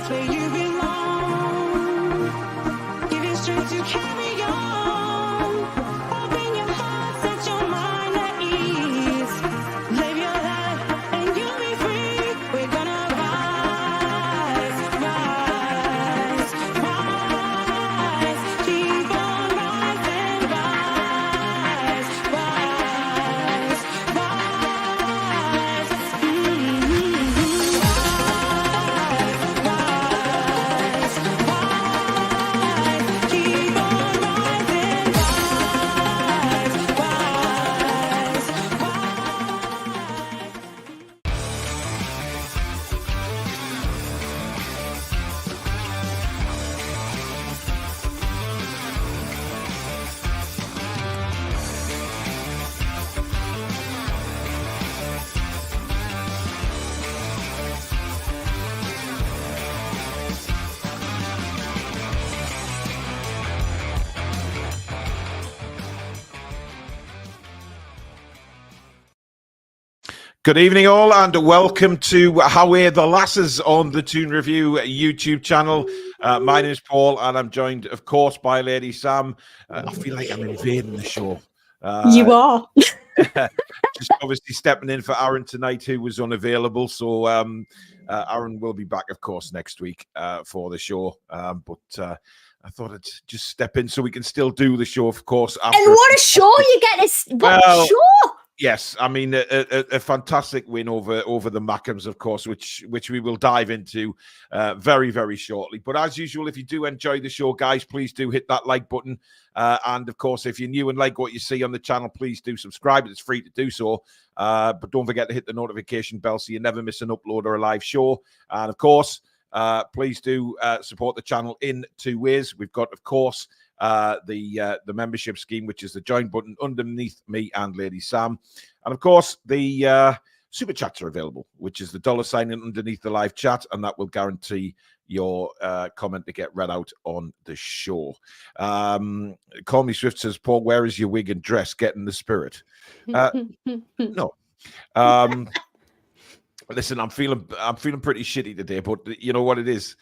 place where you belong. Give you strength to carry on. Open your heart, set your mind at ease. Live your life and you'll be free. We're gonna rise, rise, rise. Keep on rising, rise, rise, rise. Keep on rising, Good evening, all, and welcome to How We're the Lasses on the Toon Review YouTube channel. My name is Paul, and I'm joined, of course, by Lady Sam. I feel like I'm invading the show. You are. Just obviously stepping in for Aaron tonight, who was unavailable. So Aaron will be back, of course, next week for the show. But I thought I'd just step in so we can still do the show, of course. After And what a show you get! What a show! Yes, I mean a fantastic win over the Mackhams, of course, which we will dive into very, very shortly. But as usual, if you do enjoy the show, guys, please do hit that like button. And of course, if you're new and like what you see on the channel, please do subscribe. It's free to do so. But don't forget to hit the notification bell so you never miss an upload or a live show. And of course, please do support the channel in two ways. We've got, of course, the membership scheme, which is the join button underneath me and Lady Sam, and of course the super chats are available, which is the $sign underneath the live chat, and that will guarantee your comment to get read out on the show. Call Me Swift says, Paul, where is your wig and dress? Getting the spirit. No. Listen, I'm feeling pretty shitty today, but you know what it is.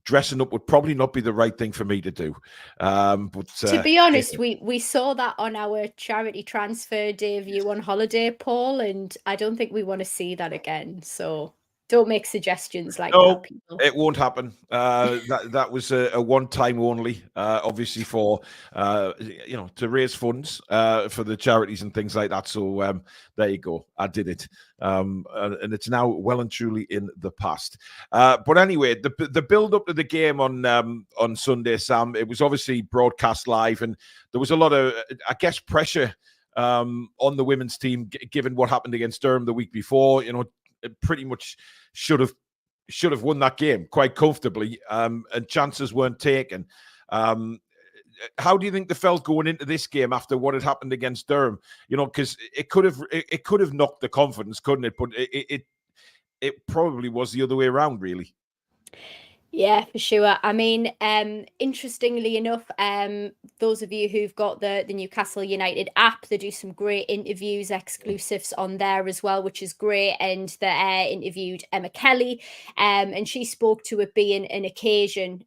Dressing up would probably not be the right thing for me to do. But to be honest, we saw that on our charity transfer day view on holiday, Paul, and I don't think we want to see that again. So don't make suggestions like that, people. It won't happen. That was a one-time only, obviously for to raise funds for the charities and things like that. So there you go. I did it, and it's now well and truly in the past. But anyway, the build-up to the game on Sunday, Sam, it was obviously broadcast live, and there was a lot of, I guess, pressure on the women's team given what happened against Durham the week before. You know, it pretty much should have won that game quite comfortably, and chances weren't taken. How do you think they felt going into this game after what had happened against Durham? You know, because it could have knocked the confidence, couldn't it? But it probably was the other way around, really. Yeah, for sure. I mean, interestingly enough, those of you who've got the Newcastle United app, they do some great interviews, exclusives on there as well, which is great. And they interviewed Emma Kelly, and she spoke to it being an occasion.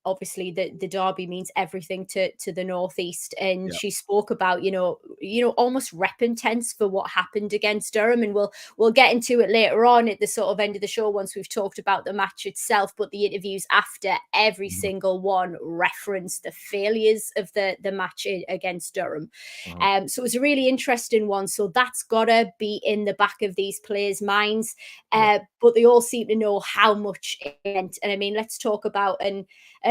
Obviously, the derby means everything to the northeast, and she spoke about almost repentance for what happened against Durham, and we'll get into it later on at the sort of end of the show once we've talked about the match itself. But the interviews after, every single one referenced the failures of the match against Durham. So it was a really interesting one. So that's gotta be in the back of these players' minds. But they all seem to know how much it meant. And I mean, let's talk about a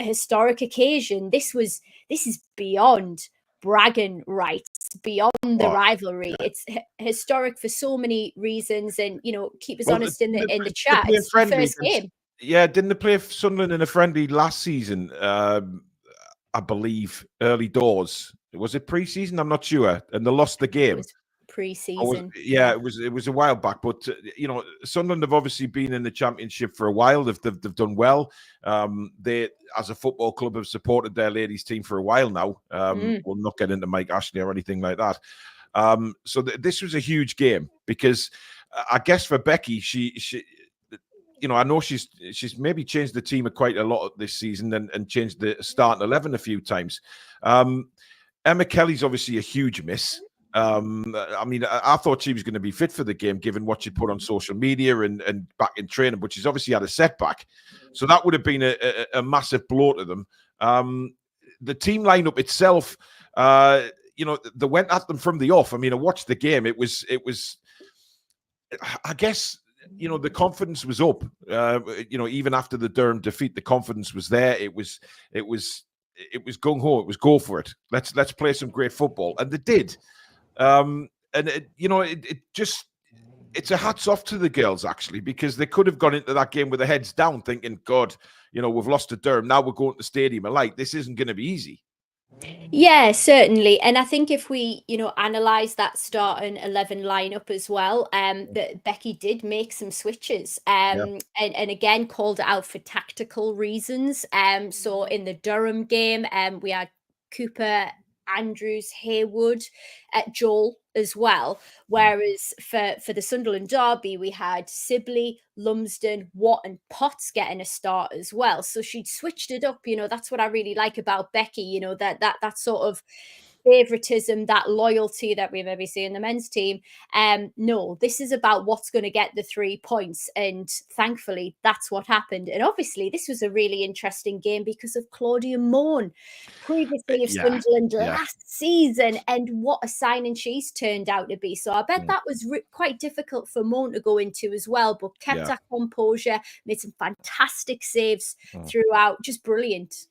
historic occasion. This is beyond bragging rights, beyond the rivalry. It's historic for so many reasons, and keep us honest in the chat. It's the first game. Yeah, didn't they play Sunderland in a friendly last season? I believe early doors. Was it pre-season? I'm not sure, and they lost the game. Pre-season. It was a while back, but Sunderland have obviously been in the Championship for a while. They've done well. They, as a football club, have supported their ladies team for a while now. We'll not get into Mike Ashley or anything like that. So this was a huge game because I guess for Becky, she you know, I know she's maybe changed the team quite a lot this season and changed the starting 11 a few times. Emma Kelly's obviously a huge miss. I mean, I thought she was going to be fit for the game, given what she put on social media and back in training, but she's obviously had a setback. So that would have been a massive blow to them. The team lineup itself, you know, they went at them from the off. I mean, I watched the game. It was, I guess, you know, the confidence was up. You know, even after the Durham defeat, the confidence was there. It was gung ho. It was go for it. Let's play some great football, and they did. And you know, it's a hats off to the girls actually, because they could have gone into that game with their heads down, thinking, God, you know, we've lost to Durham. Now we're going to the stadium. Like, this isn't going to be easy. Yeah, certainly. And I think if we, you know, analyze that starting 11 lineup as well, that Becky did make some switches, and again called it out for tactical reasons. So in the Durham game, we had Cooper, Andrews, Haywood, Joel as well. Whereas for the Sunderland derby, we had Sibley, Lumsden, Watt, and Potts getting a start as well. So she'd switched it up. You know, that's what I really like about Becky. You know, that sort of favoritism, that loyalty that we maybe see in the men's team. No, this is about what's going to get the 3 points, and thankfully that's what happened. And obviously this was a really interesting game because of Claudia Moan, previously of Sunderland last season, and what a signing she's turned out to be. So I bet that was quite difficult for Moan to go into as well, but kept her composure, made some fantastic saves throughout. Just brilliant.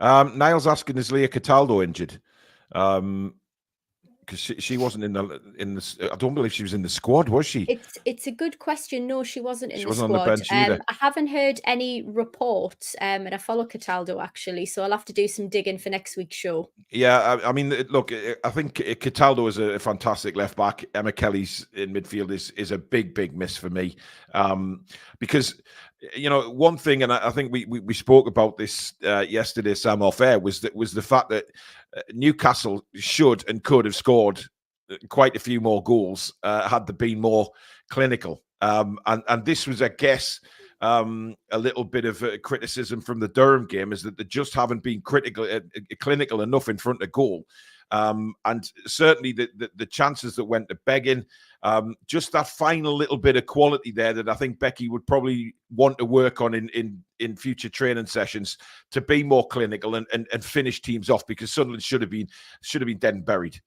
Niall's asking, is Leah Cataldo injured? Because she wasn't in the. I don't believe she was in the squad, was she? It's a good question. No, she wasn't in She the wasn't squad. on the bench either. I haven't heard any reports, and I follow Cataldo actually, so I'll have to do some digging for next week's show. Yeah, I mean, look, I think Cataldo is a fantastic left back. Emma Kelly's in midfield is a big miss for me, because, you know, one thing, and I think we spoke about this yesterday, Sam, off air, was the fact that Newcastle should and could have scored quite a few more goals had they been more clinical. And this was, I guess, a little bit of criticism from the Durham game, is that they just haven't been clinical enough in front of goal. And certainly the chances that went to Beggin, just that final little bit of quality there that I think Becky would probably want to work on in future training sessions, to be more clinical and finish teams off, because Sunderland should have been dead and buried.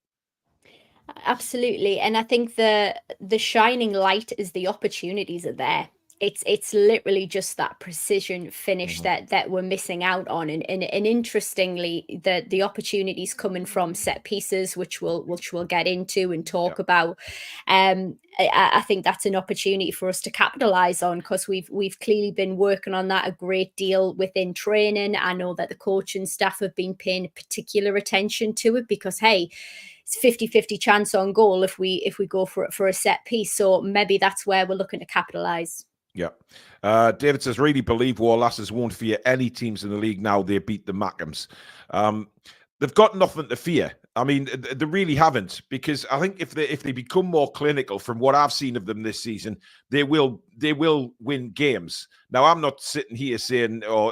Absolutely. And I think the shining light is the opportunities are there. It's literally just that precision finish that we're missing out on, and interestingly, the opportunities coming from set pieces, which we'll get into and talk about. I think that's an opportunity for us to capitalize on, because we've clearly been working on that a great deal within training. I know that the coaching staff have been paying particular attention to it, because hey, it's 50-50 chance on goal if we go for a set piece. So maybe that's where we're looking to capitalize. Yeah. David says, really believe Wor Lasses won't fear any teams in the league now they beat the Mackhams. They've got nothing to fear. I mean, they really haven't, because I think if they become more clinical, from what I've seen of them this season, they will win games. Now, I'm not sitting here saying or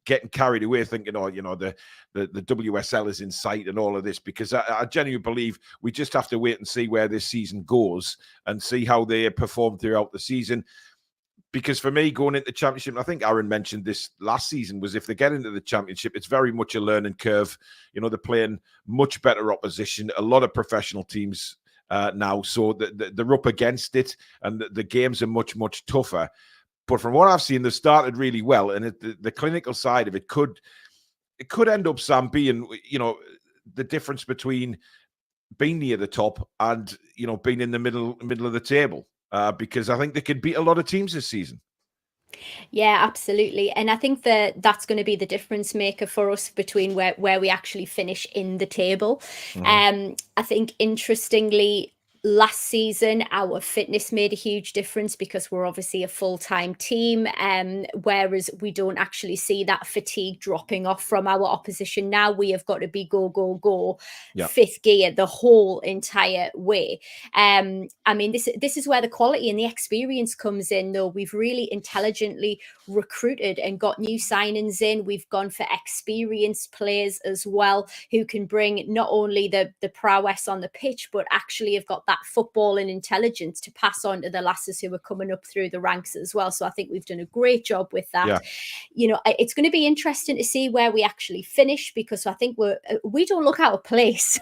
getting carried away thinking, oh, you know, the WSL is in sight and all of this, because I genuinely believe we just have to wait and see where this season goes and see how they perform throughout the season. Because for me, going into championship, I think Aaron mentioned this last season, was if they get into the championship, it's very much a learning curve. You know, they're playing much better opposition, a lot of professional teams now, so they're up against it, and the games are much tougher. But from what I've seen, they've started really well, and the clinical side of it could end up, Sam, being, you know, the difference between being near the top and, you know, being in the middle of the table. Because I think they could beat a lot of teams this season. Yeah, absolutely. And I think that's going to be the difference maker for us between where we actually finish in the table. I think, interestingly, last season, our fitness made a huge difference because we're obviously a full-time team, whereas we don't actually see that fatigue dropping off from our opposition. Now we have got to be go, go, go, Yeah. fifth gear the whole entire way. I mean, this is where the quality and the experience comes in, though. We've really intelligently recruited and got new signings in. We've gone for experienced players as well, who can bring not only the prowess on the pitch, but actually have got that football and intelligence to pass on to the lasses who are coming up through the ranks as well. So I think we've done a great job with that. Yeah. You know, it's going to be interesting to see where we actually finish, because I think we don't look out of place.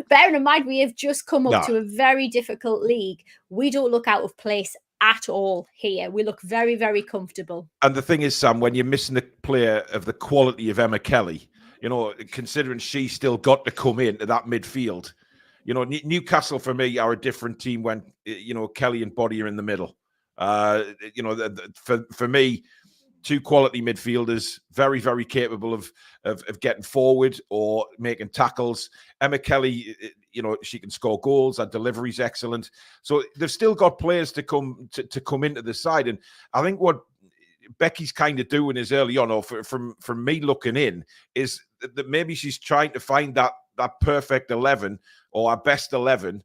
Bearing in mind, we have just come up to a very difficult league. We don't look out of place at all here. We look very, very comfortable. And the thing is, Sam, when you're missing a player of the quality of Emma Kelly, you know, considering she still got to come into that midfield, you know, Newcastle for me are a different team when, you know, Kelly and Body are in the middle. You know, for me, two quality midfielders, very, very capable of getting forward or making tackles. Emma Kelly, you know, she can score goals. Her delivery's excellent. So they've still got players to come into the side. And I think what Becky's kind of doing is early on, or from me looking in, is that maybe she's trying to find that perfect 11 or our best 11,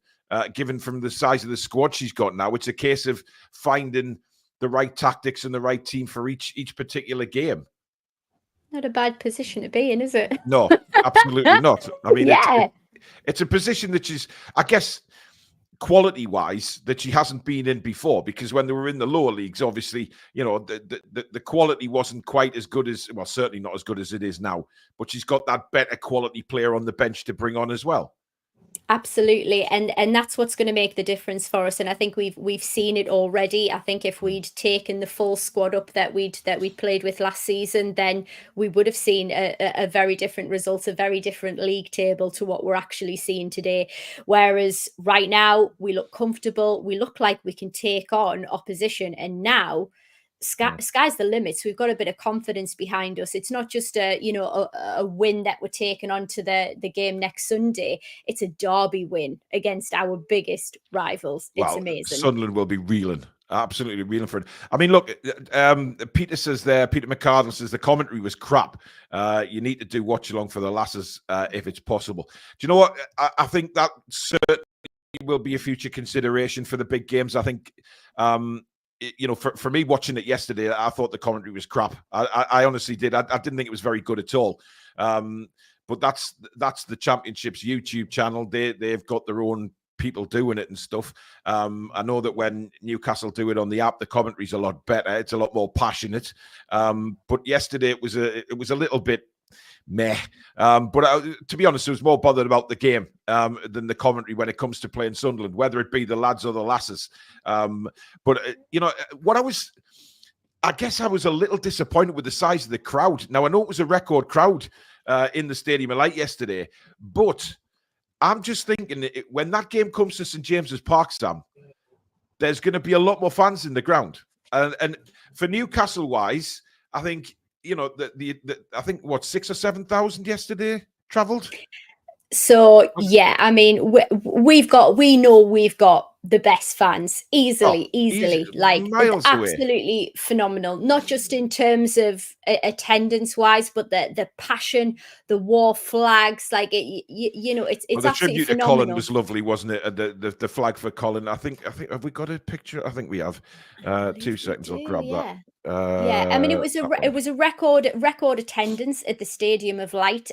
given from the size of the squad she's got now. It's a case of finding the right tactics and the right team for each particular game. Not a bad position to be in, is it? No, absolutely not. I mean, yeah. It's a position that she's, I guess, quality-wise, that she hasn't been in before, because when they were in the lower leagues, obviously, you know, the quality wasn't quite as good as, well, certainly not as good as it is now, but she's got that better quality player on the bench to bring on as well. Absolutely, and that's what's going to make the difference for us. And I think we've seen it already. I think if we'd taken the full squad up that we'd played with last season, then we would have seen a very different result, a very different league table to what we're actually seeing today. Whereas right now we look comfortable, we look like we can take on opposition, and now sky's the limit. So we've got a bit of confidence behind us. It's not just a win that we're taking on to the game next Sunday. It's a derby win against our biggest rivals. It's amazing. Sunderland will be reeling. Absolutely reeling for it. I mean, look, Peter says there, Peter McCardle says the commentary was crap. You need to do watch along for the lasses if it's possible. Do you know what? I think that certainly will be a future consideration for the big games. I think you know, for me watching it yesterday, I thought the commentary was crap. I honestly did. I didn't think it was very good at all. But that's the Championship's YouTube channel. They've got their own people doing it and stuff. I know that when Newcastle do it on the app, the commentary's a lot better. It's a lot more passionate. But yesterday it was a little bit meh. But to be honest, I was more bothered about the game than the commentary when it comes to playing Sunderland, whether it be the lads or the lasses. But you know what, I guess I was a little disappointed with the size of the crowd. Now I know it was a record crowd in the Stadium of Light yesterday, but I'm just thinking when that game comes to St James's Park, Sam, there's going to be a lot more fans in the ground, and for Newcastle wise, I think. You know, I think what 6,000 or 7,000 yesterday travelled. So yeah, I mean, we know we've got the best fans easily, like it's absolutely phenomenal. Not just in terms of attendance wise, but the passion, the war flags, like you know, it's the absolutely tribute to phenomenal. Colin was lovely, wasn't it? The flag for Colin. I think have we got a picture? I think we have. 2 seconds, I'll grab that. Yeah, I mean it was a record attendance at the Stadium of Light.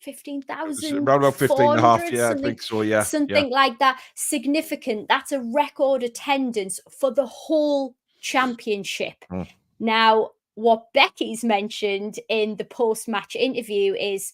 15,000, around about 15.5. Yeah, I think so. Yeah, something like that. Significant. That's a record attendance for the whole championship. Now, what Becky's mentioned in the post-match interview is,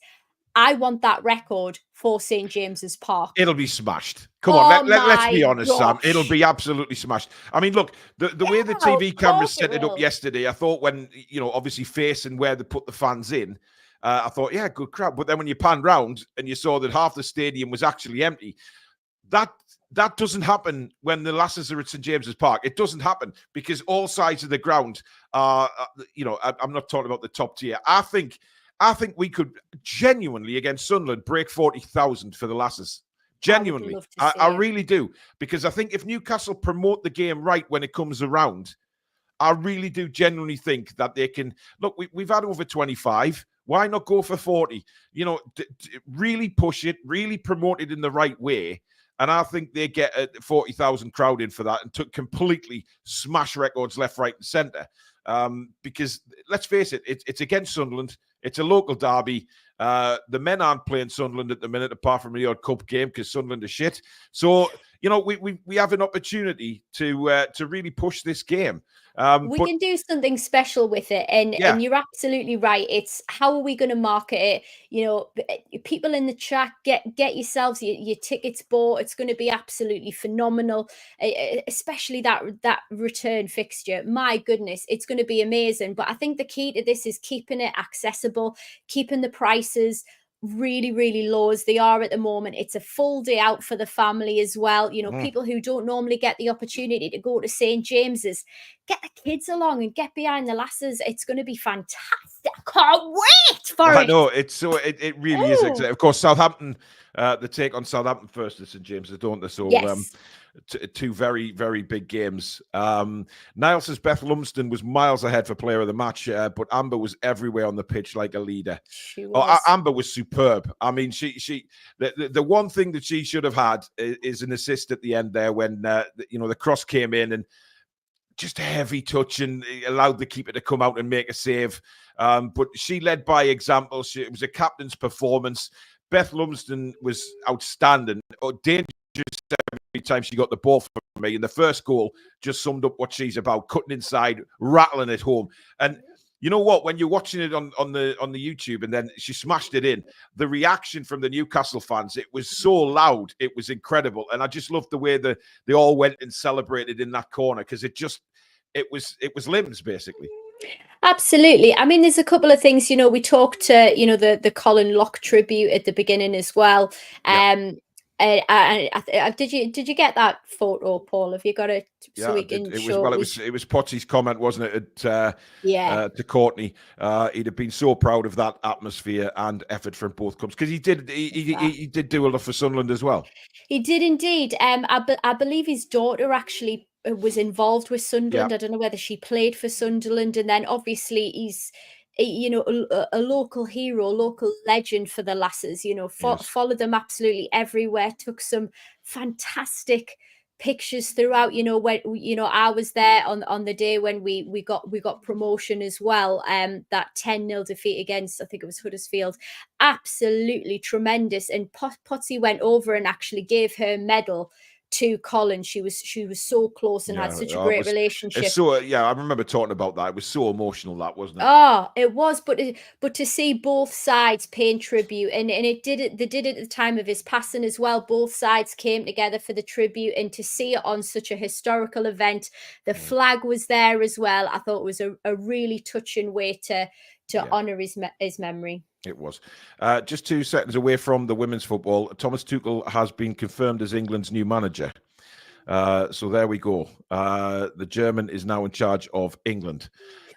I want that record for St James's Park. It'll be smashed. Come on, let's be honest, Sam. It'll be absolutely smashed. I mean, look, the way the TV cameras set it up yesterday, I thought when, you know, obviously facing where they put the fans in, I thought, yeah, good crowd. But then when you panned round and you saw that half the stadium was actually empty, that doesn't happen when the lasses are at St James's Park. It doesn't happen because all sides of the ground are, you know, I'm not talking about the top tier. I think we could genuinely, against Sunderland, break 40,000 for the lasses Genuinely, love to see I it. really do, because I think if Newcastle promote the game right when it comes around, I really do genuinely think that they can. Look, we've had over 25. Why not go for 40? You know, really push it, really promote it in the right way. And I think they get a 40,000 crowd in for that and took completely smash records left, right, and centre. Because let's face it, it's against Sunderland. It's a local derby. The men aren't playing Sunderland at the minute, apart from the odd cup game, because Sunderland are shit. So, you know, we have an opportunity to really push this game. We can do something special with it, and you're absolutely right. It's how are we going to market it? You know, people in the chat, get yourselves your tickets bought. It's going to be absolutely phenomenal, especially that return fixture. My goodness, it's going to be amazing. But I think the key to this is keeping it accessible, keeping the prices really, really low as they are at the moment. It's a full day out for the family as well. You know, people who don't normally get the opportunity to go to St. James's, get the kids along and get behind the lasses. It's going to be fantastic. I can't wait for it. I know, it really is. Of course, Southampton, the take on Southampton first at St. James's, don't they? So yes. Two very, very big games. Niall says Beth Lumsden was miles ahead for player of the match, but Amber was everywhere on the pitch like a leader. She was. Amber was superb. I mean, the one thing that she should have had is an assist at the end there when the cross came in, and just a heavy touch and allowed the keeper to come out and make a save. But she led by example. It was a captain's performance. Beth Lumsden was outstanding. Dangerous every time she got the ball from me. And the first goal just summed up what she's about, cutting inside, rattling it home. And you know what? When you're watching it on the YouTube, and then she smashed it in, the reaction from the Newcastle fans, it was so loud, it was incredible. And I just loved the way that they all went and celebrated in that corner, because it was limbs basically. Absolutely. I mean, there's a couple of things, we talked to, the Colin Locke tribute at the beginning as well. Did you get that photo, Paul? Have you got it so we can show? It was Potsy's comment, wasn't it? To Courtney, he'd have been so proud of that atmosphere and effort from both clubs, because he did do a lot for Sunderland as well. He did indeed. I believe his daughter actually was involved with Sunderland. I don't know whether she played for Sunderland, and then obviously he's a local hero, local legend for the lasses. Followed them absolutely everywhere, took some fantastic pictures throughout. When I was there on the day when we got promotion as well. That 10-0 defeat against, I think it was Huddersfield, absolutely tremendous. And Potsy went over and actually gave her medal to Colin. She was so close and had such a great relationship. I remember talking about that. It was so emotional, that, wasn't it? Oh, it was. But to see both sides paying tribute, and they did it at the time of his passing as well. Both sides came together for the tribute, and to see it on such a historical event, the flag was there as well. I thought it was a really touching way to honour his memory. It was. Just 2 seconds away from the women's football, Thomas Tuchel has been confirmed as England's new manager. So there we go. The German is now in charge of England.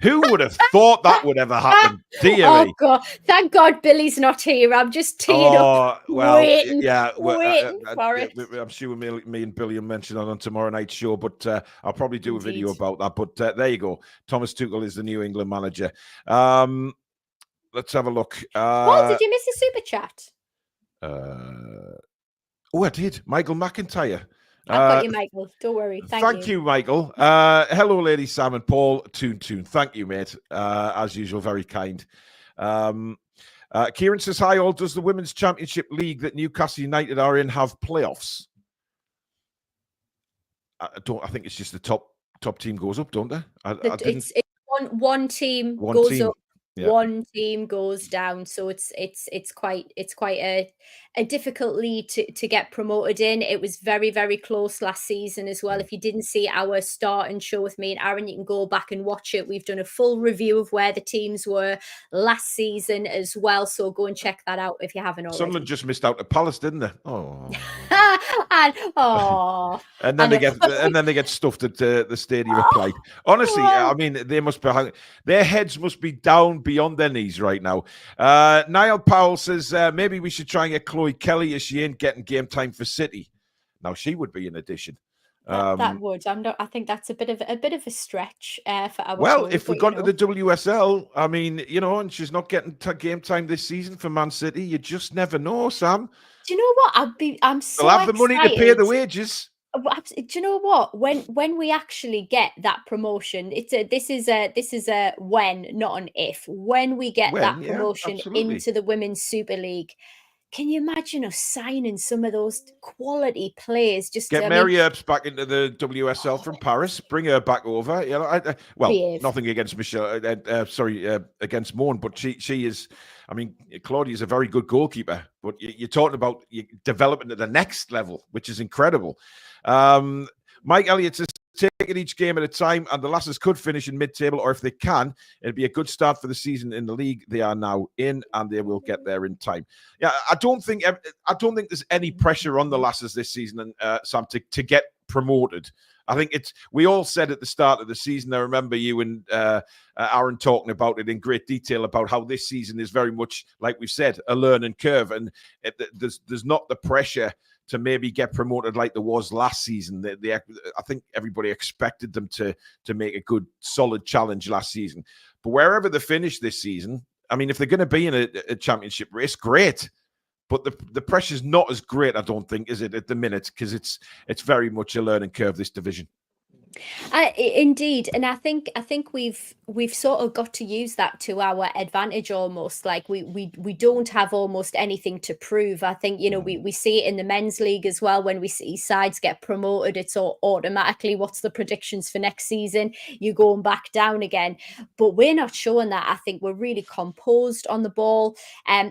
Who would have thought that would ever happen? Dear me. God! Thank God Billy's not here. I'm just teeing up, waiting for it. I'm sure me and Billy will mention on tomorrow night's show, but I'll probably do a video about that. But there you go. Thomas Tuchel is the new England manager. Let's have a look. Paul, did you miss a super chat? I did. Michael McIntyre. I've got you, Michael. Don't worry. Thank you, Michael. Hello, Lady Sam and Paul. Toon. Thank you, mate. As usual, very kind. Kieran says, hi all. Does the Women's Championship League that Newcastle United are in have playoffs? I think it's just the top team goes up, don't they? It's one team goes up. Yeah. One team goes down, so it's quite a difficult league to get promoted in. It was very, very close last season as well. If you didn't see our starting show with me and Aaron, you can go back and watch it. We've done a full review of where the teams were last season as well, so go and check that out if you haven't already. Sunderland just missed out to Palace, didn't they? Oh. and oh, And then they get stuffed at the stadium of play. Honestly, I mean, they must be their heads must be down beyond their knees right now. Niall Powell says maybe we should try and get Chloe Kelly as she ain't getting game time for City. Now she would be an addition. That would. I think that's a bit of a stretch for our. Well, Chloe, if we got to the WSL, I mean, and she's not getting game time this season for Man City, you just never know, Sam. Do you know what? I'm so They'll have the excited. money to pay the wages. Do you know what? When we actually get that promotion, this is a when, not an if. When we get that promotion into the Women's Super League, can you imagine us signing some of those quality players? Just get Mary Earps back into the WSL from Paris, bring her back over. Nothing against Michelle, against Moan, but she is. I mean, Claudia is a very good goalkeeper, but you're talking about development at the next level, which is incredible. Mike Elliott says, take it each game at a time, and the Lasses could finish in mid-table, or if they can, it'd be a good start for the season in the league they are now in, and they will get there in time. Yeah, I don't think there's any pressure on the Lasses this season, Sam, to get promoted. I think we all said at the start of the season, I remember you and Aaron talking about it in great detail about how this season is very much, like we've said, a learning curve, and there's not the pressure to maybe get promoted like there was last season. I think everybody expected them to make a good, solid challenge last season. But wherever they finish this season, I mean, if they're going to be in a championship race, great. But the pressure's not as great, I don't think, is it, at the minute? Because it's very much a learning curve, this division. Indeed, and I think we've sort of got to use that to our advantage almost. Like we don't have almost anything to prove. I think we see it in the men's league as well. When we see sides get promoted, it's all automatically what's the predictions for next season? You're going back down again, but we're not showing that. I think we're really composed on the ball.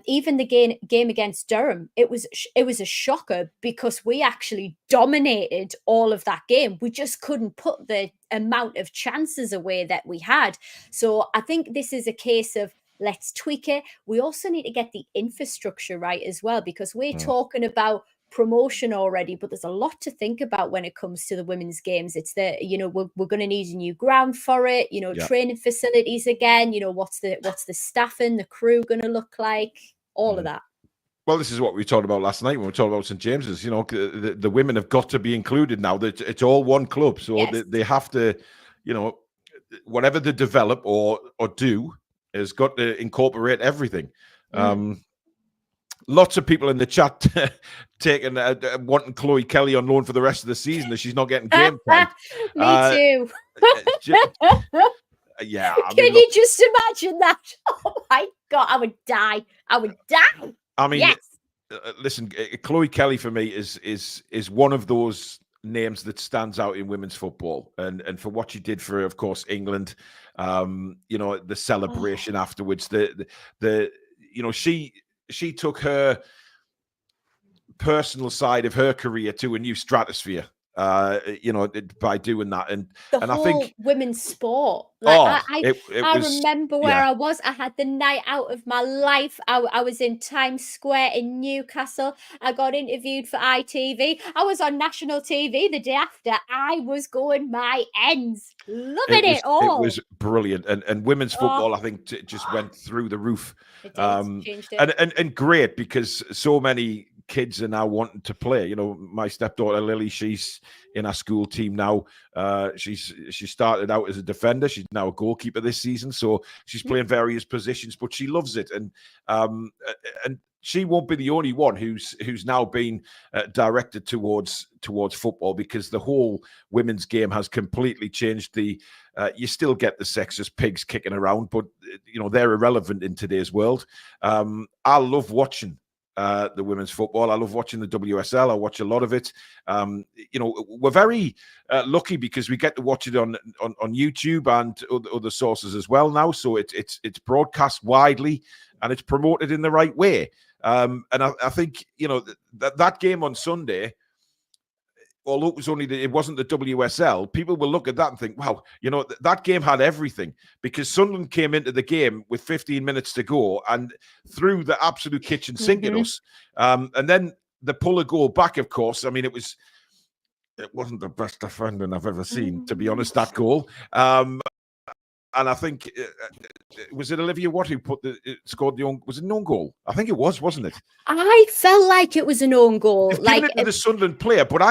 Even the game against Durham, it was a shocker because we actually dominated all of that game. We just couldn't put the amount of chances away that we had. So I think this is a case of let's tweak it. We also need to get the infrastructure right as well, because we're talking about promotion already, but there's a lot to think about when it comes to the women's games. It's we're going to need a new ground for it, training facilities again, what's the staffing, the crew going to look like, all of that. Well, this is what we talked about last night when we talked about St. James's. The women have got to be included now. It's all one club, so yes. They have to, whatever they develop or do has got to incorporate everything. Lots of people in the chat wanting Chloe Kelly on loan for the rest of the season as she's not getting game time. Me too. Yeah. Can you just imagine that? Oh my God, I would die. I mean, yes. Listen, Chloe Kelly for me is one of those names that stands out in women's football, and for what she did for, of course, England. The celebration afterwards. She took her personal side of her career to a new stratosphere. By doing that, and I think women's sport. I remember where I was. I had the night out of my life. I was in Times Square in Newcastle. I got interviewed for ITV. I was on national TV the day after. I was going my ends, loving it all. It was brilliant, and women's football, I think, just went through the roof. It did. Changed it. And great, because so many kids are now wanting to play. My stepdaughter Lily, she's in our school team now. She started out as a defender. She's now a goalkeeper this season, so she's playing various positions, but she loves it. And she won't be the only one who's now been directed towards football, because the whole women's game has completely changed. You still get the sexist pigs kicking around, but they're irrelevant in today's world. I love watching the women's football. I love watching the WSL. I watch a lot of it. We're very lucky because we get to watch it on YouTube and other sources as well now. So it's broadcast widely and it's promoted in the right way. And I think that game on Sunday, although it wasn't the WSL, people will look at that and think, wow, that game had everything, because Sunderland came into the game with 15 minutes to go and threw the absolute kitchen sink at us. And then the pull a goal back, of course. I mean, it wasn't the best defending I've ever seen, to be honest, that goal. And I think, was it Olivia Watt who scored the own, was it an own goal? I think it was, wasn't it? I felt like it was an own goal. They've given it to the Sunderland player, but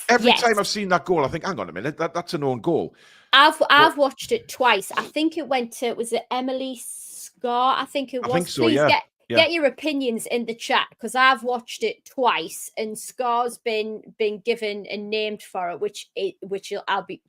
every time I've seen that goal, I think, hang on a minute, that's an own goal. I've watched it twice. I think it went to, was it Emily Scar? I think it was. I think so, Please yeah. Get your opinions in the chat, because I've watched it twice and Scar's been given and named for it, which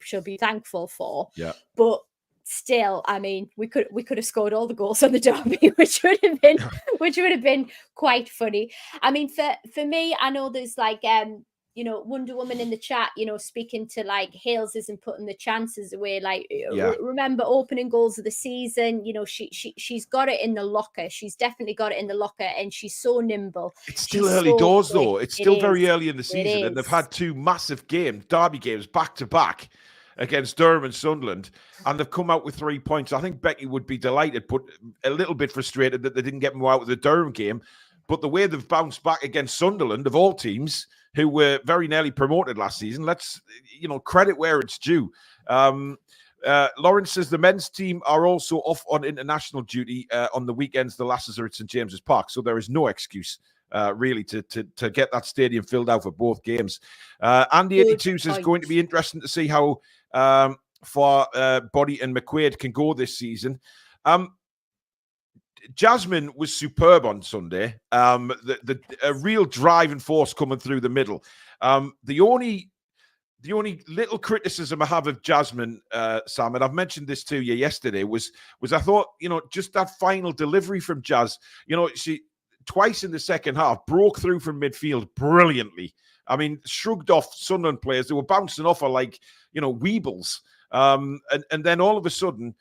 she'll be thankful for. Yeah. But still, I mean, we could have scored all the goals on the derby, which would have been quite funny. I mean, for me, I know there's like Wonder Woman in the chat, speaking to like Hales isn't putting the chances away. Like, remember opening goals of the season, she's got it in the locker. She's definitely got it in the locker, and she's so nimble. It's still early doors though. It's still very early in the season, and they've had two massive derby games back to back against Durham and Sunderland, and they've come out with 3 points. I think Becky would be delighted, but a little bit frustrated that they didn't get more out of the Durham game. But the way they've bounced back against Sunderland, of all teams, who were very nearly promoted last season, let's credit where it's due. Lawrence says the men's team are also off on international duty on the weekends. The Lasses are at St James's Park, so there is no excuse really to get that stadium filled out for both games. Andy82 says going to be interesting to see how far Body and McQuaid can go this season. Jasmine was superb on Sunday. A real driving force coming through the middle. The only little criticism I have of Jasmine, Sam, and I've mentioned this to you yesterday, was I thought, just that final delivery from Jazz, she twice in the second half broke through from midfield brilliantly. I mean, shrugged off Sunderland players. They were bouncing off her like, weebles. And then all of a sudden,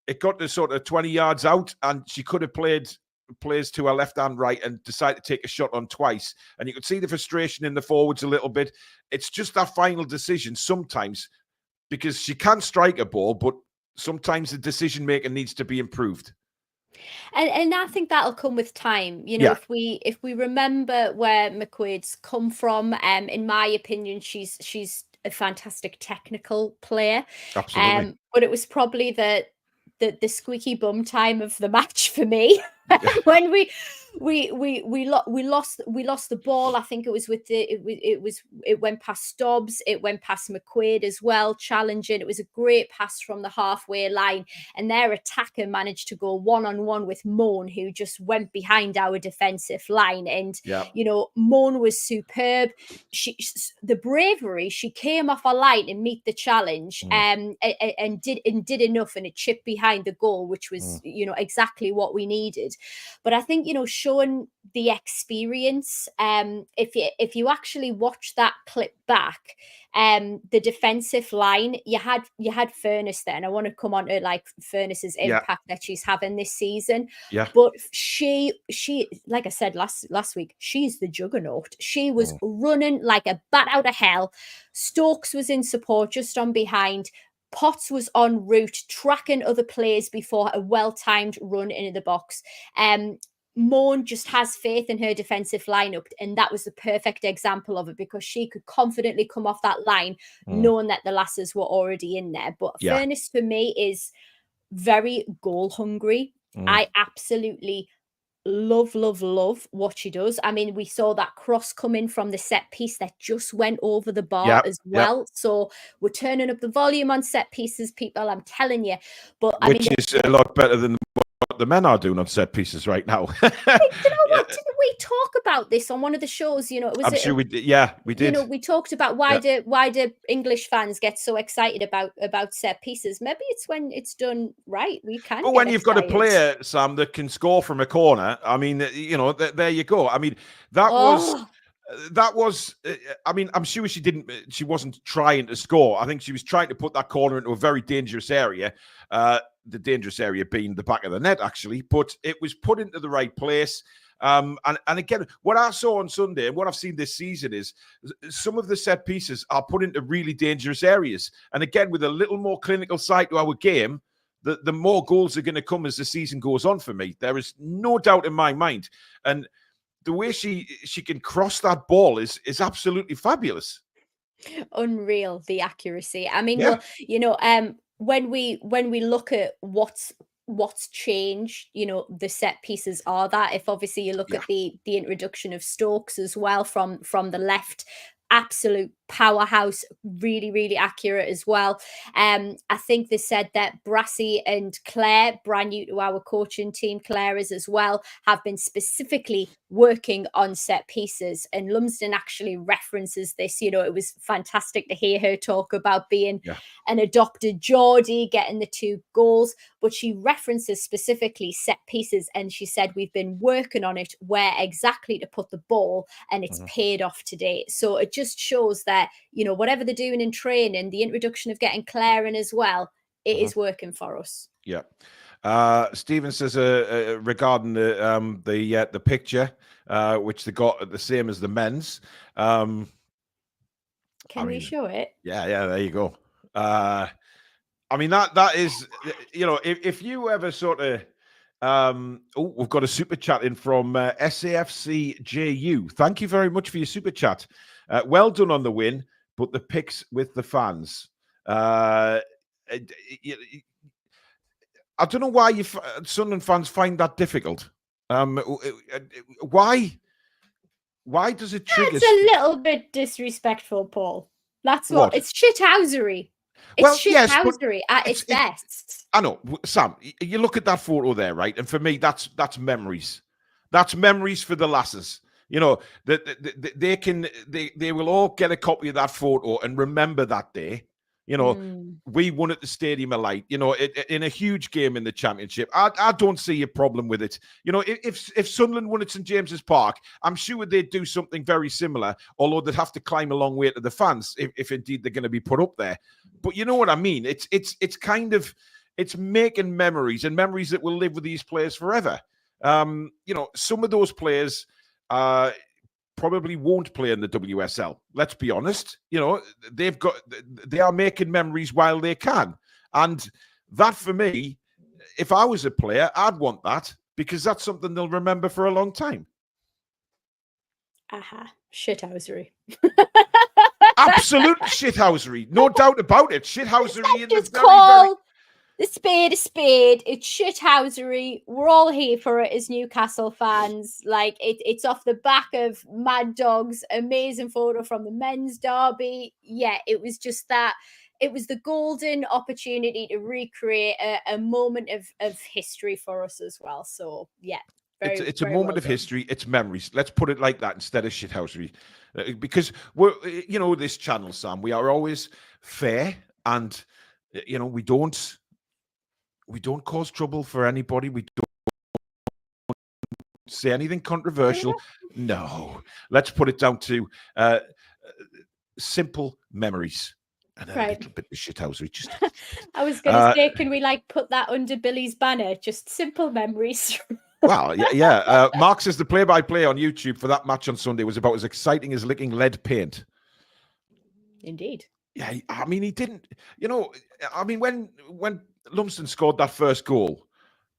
it got to sort of 20 yards out, and she could have played players to her left and right and decided to take a shot on twice. And you could see the frustration in the forwards a little bit. It's just that final decision sometimes, because she can strike a ball, but sometimes the decision making needs to be improved. And I think that'll come with time. If we remember where McQuaid's come from, in my opinion, she's a fantastic technical player. Absolutely. But it was probably the squeaky bum time of the match for me when we lost the ball. I think it was with it went past Stubbs, it went past McQuaid as well, challenging. It was a great pass from the halfway line, and their attacker managed to go one-on-one with Moan, who just went behind our defensive line. And Moan was superb. The bravery, she came off a line and meet the challenge, and did enough, and it chipped behind the goal, which was exactly what we needed. But I think showing the experience, if you actually watch that clip back, the defensive line, you had Furness there, and I want to come on to like Furness's impact that she's having this season. But she like I said last week, she's the juggernaut. She was running like a bat out of hell. Stokes was in support just on behind. Potts was en route, tracking other players before a well-timed run into the box. Moan just has faith in her defensive lineup, and that was the perfect example of it, because she could confidently come off that line knowing that the Lasses were already in there. But Furness for me is very goal hungry. I absolutely love what she does. I mean, we saw that cross come in from the set piece that just went over the bar as well. So we're turning up the volume on set pieces, people, I'm telling you. But which is a lot better than what the men are doing on set pieces right now. You know what? Didn't we talk about this on one of the shows? It was. I'm sure we did. Yeah, we did. We talked about why do English fans get so excited about set pieces? Maybe it's when it's done right. We can. But when you've got a player, Sam, that can score from a corner, I mean, there you go. I mean, that was. I mean, I'm sure she wasn't trying to score. I think she was trying to put that corner into a very dangerous area. The dangerous area being the back of the net, actually, but it was put into the right place. And again, what I saw on Sunday and what I've seen this season is some of the set pieces are put into really dangerous areas. And again, with a little more clinical side to our game, the more goals are going to come as the season goes on for me. There is no doubt in my mind. And the way she can cross that ball is absolutely fabulous. Unreal, the accuracy. I mean, Yeah. well, when we look at what's changed, the set pieces are that. If obviously you look Yeah. at the introduction of Stokes as well from the left, absolute powerhouse, really, really accurate as well. I think they said that Brassy and Claire, brand new to our coaching team, Claire is as well, have been specifically working on set pieces. And Lumsden actually references this. It was fantastic to hear her talk about being an adopted Geordie, getting the 2 goals. But she references specifically set pieces. And she said, we've been working on it, where exactly to put the ball, and it's paid off today. So it just shows that, whatever they're doing in training, the introduction of getting Claire in as well, it is working for us. Yeah. Stephen says regarding the picture, which they got the same as the men's. Can we show it? Yeah, there you go. I mean, that is, if you ever sort of, we've got a super chat in from SAFCJU. Thank you very much for your super chat. Well done on the win, but the picks with the fans. I don't know why Sunderland fans find that difficult. Why does it trigger? It's a little bit disrespectful, Paul. That's what? It's shithousery. It's shithousery at its best. I know, Sam. You look at that photo there, right? And for me, that's memories. That's memories for the lasses. They will all get a copy of that photo and remember that day. We won at the Stadium of Light, in a huge game in the Championship. I don't see a problem with it. If Sunderland won at St James's Park, I'm sure they'd do something very similar, although they'd have to climb a long way to the fans if indeed they're going to be put up there. But you know what I mean? It's kind of, it's making memories, and memories that will live with these players forever. Some of those players probably won't play in the WSL. Let's be honest. They are making memories while they can. And that, for me, if I was a player, I'd want that, because that's something they'll remember for a long time. Shithousery. Absolute shithousery. No doubt about it. Shithousery. Just call the spade a spade. It's shithousery. We're all here for it as Newcastle fans. Like, it's off the back of Mad Dog's amazing photo from the men's derby. Yeah, it was just that. It was the golden opportunity to recreate a moment of history for us as well. So, yeah. It's a moment of history. It's memories. Let's put it like that instead of shithousery. Because we're, this channel, Sam, we are always fair, and, we don't cause trouble for anybody. We don't say anything controversial. No. Let's put it down to simple memories. And a little bit of shithousery. Just I was going to say, can we put that under Billy's banner? Just simple memories. Well, yeah. Mark says the play-by-play on YouTube for that match on Sunday was about as exciting as licking lead paint. Indeed. Yeah, I mean, he didn't. When Lumsden scored that first goal,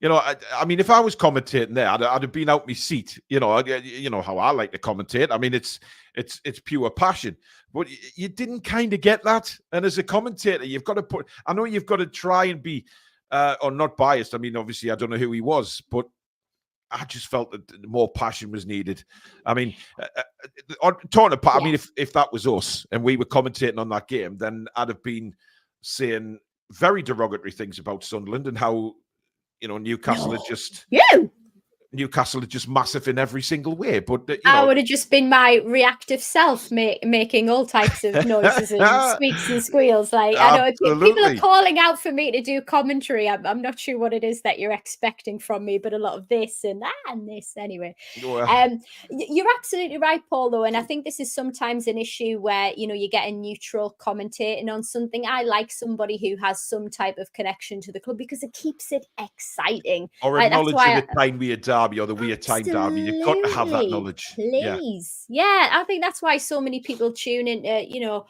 I mean, if I was commentating there, I'd have been out my seat. You know how I like to commentate. I mean, it's pure passion. But you didn't kind of get that. And as a commentator, you've got to I know you've got to try and be, or not biased. I mean, obviously, I don't know who he was, but I just felt that more passion was needed. I mean, torn apart. I mean, if that was us and we were commentating on that game, then I'd have been saying very derogatory things about Sunderland and how, Newcastle Newcastle are just massive in every single way. But I would have just been my reactive self making all types of noises and squeaks and squeals. Like, I know people are calling out for me to do commentary. I'm not sure what it is that you're expecting from me, but a lot of this and this anyway. You're absolutely right, Paul, though. And I think this is sometimes an issue where, you get a neutral commentating on something. I like somebody who has some type of connection to the club because it keeps it exciting. Or acknowledging the time we had derby or the weird time derby. You've got to have that knowledge. Please. Yeah, I think that's why so many people tune into,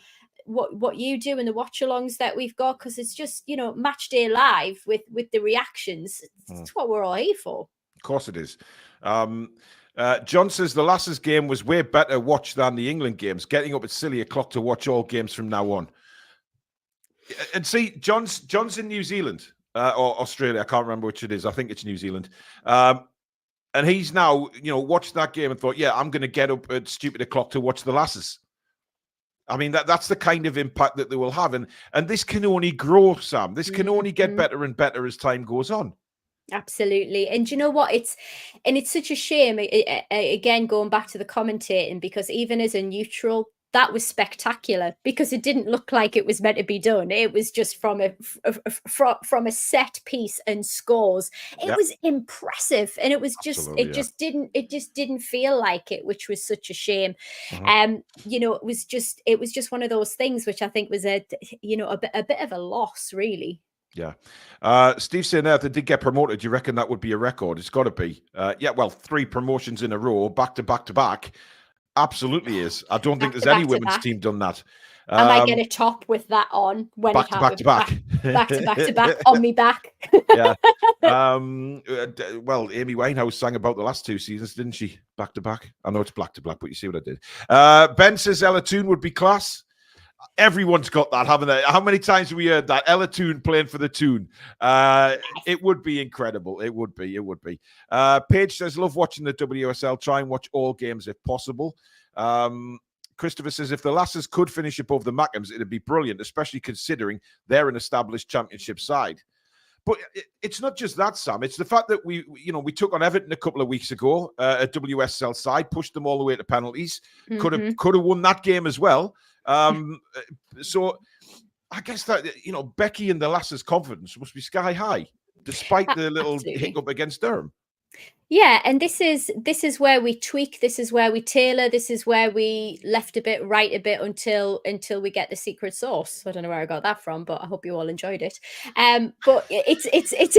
what you do and the watch-alongs that we've got, because it's just, match day live with the reactions. It's what we're all here for. Of course it is. John says the Lasses game was way better watched than the England games. Getting up at silly o'clock to watch all games from now on. And see, John's in New Zealand or Australia. I can't remember which it is. I think it's New Zealand. And he's now, watched that game and thought, yeah, I'm going to get up at stupid o'clock to watch the Lasses. I mean, that's the kind of impact that they will have. And this can only grow, Sam. This can only get better and better as time goes on. Absolutely. And you know what? It's such a shame, again, going back to the commentating, because even as a neutral, that was spectacular because it didn't look like it was meant to be done. It was just from a set piece and scores. It was impressive, and it was just it just didn't feel like it, which was such a shame. It was just one of those things which I think was a bit of a loss, really. Yeah. Steve saying there, if they did get promoted, do you reckon that would be a record? It's got to be. Yeah, well, 3 promotions in a row, back to back to back. Absolutely is. I don't think there's any women's team done that. I might get a top with that on when back it to back to back on me back. Yeah. Well, Amy Winehouse sang about the last 2 seasons, didn't she? Back to back. I know it's black to black, but you see what I did. Ben says Ella Toon would be class. Everyone's got that, haven't they? How many times have we heard that? Ella Toon playing for the Toon. It would be incredible. It would be. Paige says, love watching the WSL. Try and watch all games if possible. Christopher says, if the Lasses could finish above the Mackhams, it'd be brilliant, especially considering they're an established championship side. But it's not just that, Sam. It's the fact that we took on Everton a couple of weeks ago, a WSL side, pushed them all the way to penalties. Could have won that game as well. So I guess that, Becky and the Lasses' confidence must be sky high, despite the little hiccup against Durham. Yeah, and this is where we tweak, this is where we tailor, this is where we left a bit, right a bit until we get the secret sauce. I don't know where I got that from, but I hope you all enjoyed it. But it's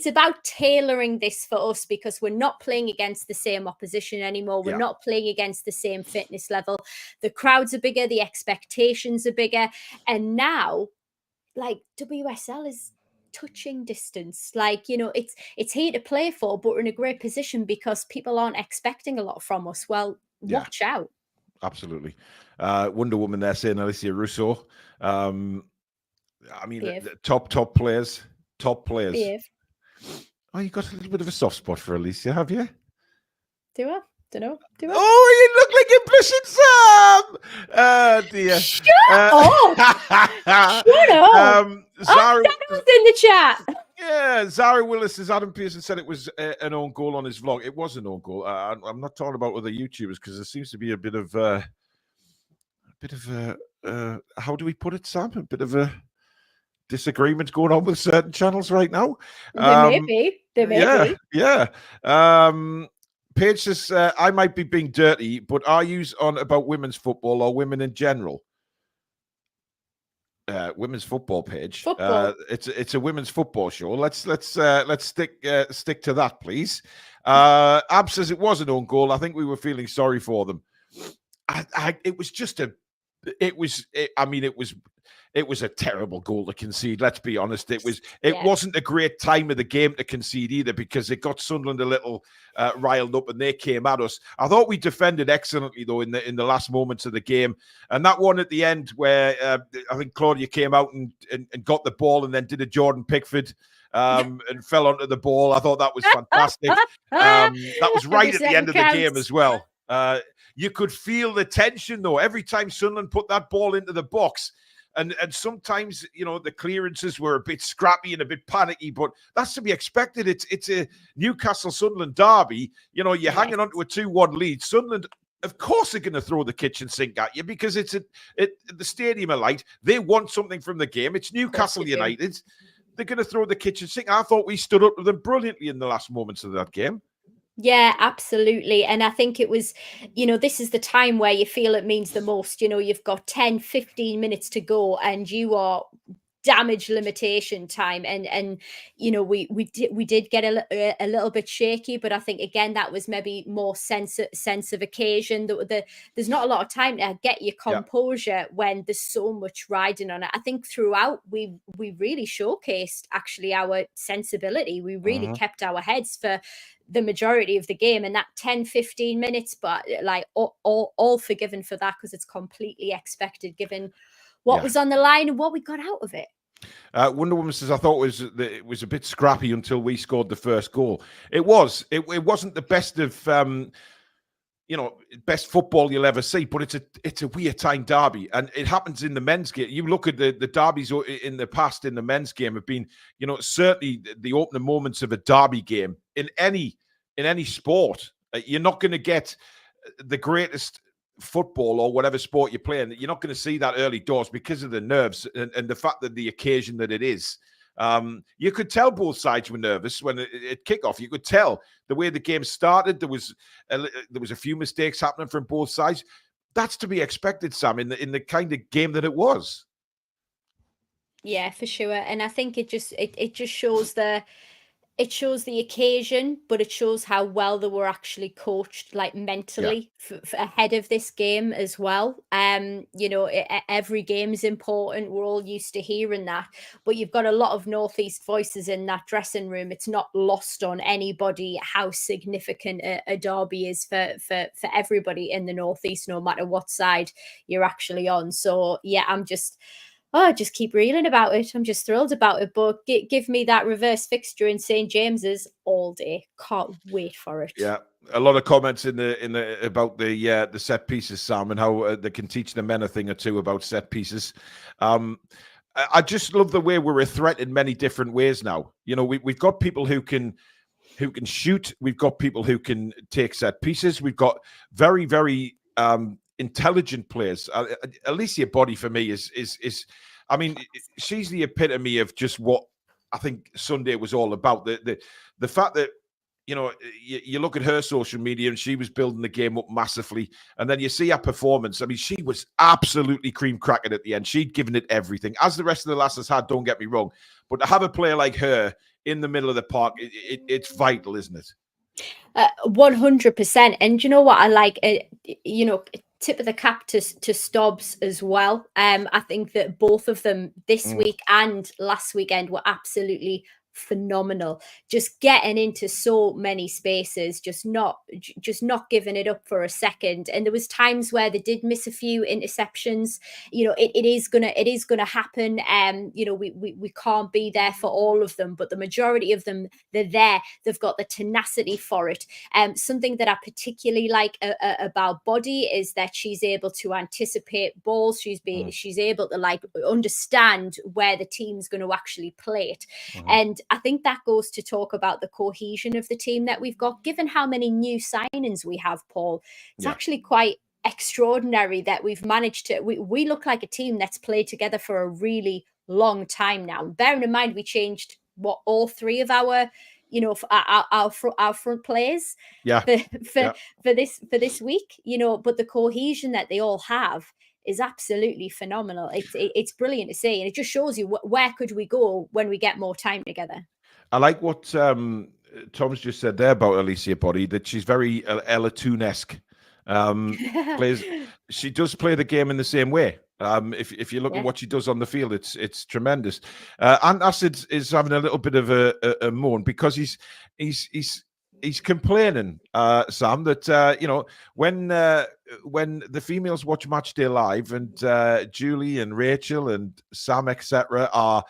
about tailoring this for us, because we're not playing against the same opposition anymore. We're not playing against the same fitness level. The crowds are bigger, the expectations are bigger, and now, like, WSL is touching distance. Like, it's here to play for, but we're in a great position because people aren't expecting a lot from us. Well, watch out. Absolutely. Wonder Woman there saying Alicia Russo. I mean, top players. Behave. Oh, you got a little bit of a soft spot for Alicia, have you? Do I? Don't know. Do I? Oh, you look like you're blushing, Sam. Oh dear. Shut up. Shut up. Zara was in the chat. Yeah, Zara Willis says Adam Pearson said it was an own goal on his vlog. It was an own goal. I'm not talking about other YouTubers because there seems to be a bit of how do we put it, Sam? A bit of a disagreement going on with certain channels right now. There may be. Yeah. Paige says, I might be being dirty, but are you on about women's football or women in general? Women's football, Paige. Football. It's a women's football show. Let's stick to that, please. Ab says it was an own goal. I think we were feeling sorry for them. It was a terrible goal to concede. Let's be honest. It wasn't a great time of the game to concede either, because it got Sunderland a little riled up and they came at us. I thought we defended excellently though in the last moments of the game, and that one at the end where I think Claudia came out and got the ball and then did a Jordan Pickford and fell onto the ball. I thought that was fantastic. That was right at the end of the game as well. You could feel the tension though every time Sunderland put that ball into the box. And sometimes, the clearances were a bit scrappy and a bit panicky, but that's to be expected. It's a Newcastle Sunderland derby. You're hanging on to a 2-1 lead. Sunderland, of course, are going to throw the kitchen sink at you because it's the Stadium of Light. They want something from the game. It's Newcastle United. They're going to throw the kitchen sink. I thought we stood up to them brilliantly in the last moments of that game. Yeah, absolutely. And I think it was, this is the time where you feel it means the most. You've got 10, 15 minutes to go and you are damage limitation time, and you know, we did get a little bit shaky, but I think again that was maybe more sense of occasion. There's not a lot of time to get your composure when there's so much riding on it. I think throughout we really showcased actually our sensibility. We really kept our heads for the majority of the game, and that 10-15 minutes, but like all forgiven for that, because it's completely expected given what was on the line and what we got out of it. Wonder Woman says, I thought it was a bit scrappy until we scored the first goal. It wasn't the best of best football you'll ever see, but it's a weird time derby, and it happens in the men's game. You look at the derbies in the past in the men's game have been, certainly the opening moments of a derby game in any sport. You're not going to get the greatest football or whatever sport you're playing. You're not going to see that early doors because of the nerves and the fact that the occasion that it is. You could tell both sides were nervous when at kickoff. You could tell the way the game started. There was a few mistakes happening from both sides. That's to be expected, Sam, in the kind of game that it was. Yeah, for sure. And I think it just shows the occasion, but it shows how well they were actually coached, like mentally, for ahead of this game as well. Every game is important. We're all used to hearing that, but you've got a lot of Northeast voices in that dressing room. It's not lost on anybody how significant a derby is for everybody in the Northeast, no matter what side you're actually on. So yeah, I just keep reeling about it. I'm just thrilled about it. But give me that reverse fixture in St. James's all day. Can't wait for it. Yeah, a lot of comments in the about the set pieces, Sam, and how they can teach the men a thing or two about set pieces. I just love the way we're a threat in many different ways now. We've got people who can shoot. We've got people who can take set pieces. We've got very, very intelligent players. Alicia Body for me is I mean, she's the epitome of just what I think Sunday was all about. The fact that you look at her social media and she was building the game up massively, and then you see her performance. I mean, she was absolutely cream cracking at the end. She'd given it everything, as the rest of the lasses had, don't get me wrong, but to have a player like her in the middle of the park, it's vital, isn't it? 100%. And you know what I like? Tip of the cap to Stobbs as well. I think that both of them this week and last weekend were absolutely phenomenal, just getting into so many spaces, just not giving it up for a second. And there was times where they did miss a few interceptions. It is gonna happen. We can't be there for all of them, but the majority of them, they're there. They've got the tenacity for it. Something that I particularly like about Body is that she's able to anticipate balls. She's able to understand where the team's going to actually play it. And I think that goes to talk about the cohesion of the team that we've got, given how many new signings we have, Paul. It's actually quite extraordinary that we've managed to, we look like a team that's played together for a really long time now. Bearing in mind, we changed all three of our our front players for this week, but the cohesion that they all have is absolutely phenomenal. It's brilliant to see, and it just shows you where could we go when we get more time together. I like what Tom's just said there about Alicia Body, that she's very Ella Toon-esque. She does play the game in the same way. If you look at what she does on the field, it's tremendous. And Acid is having a little bit of a moan because he's complaining, Sam, that when the females watch Matchday Live and Julie and Rachel and Sam, etc., are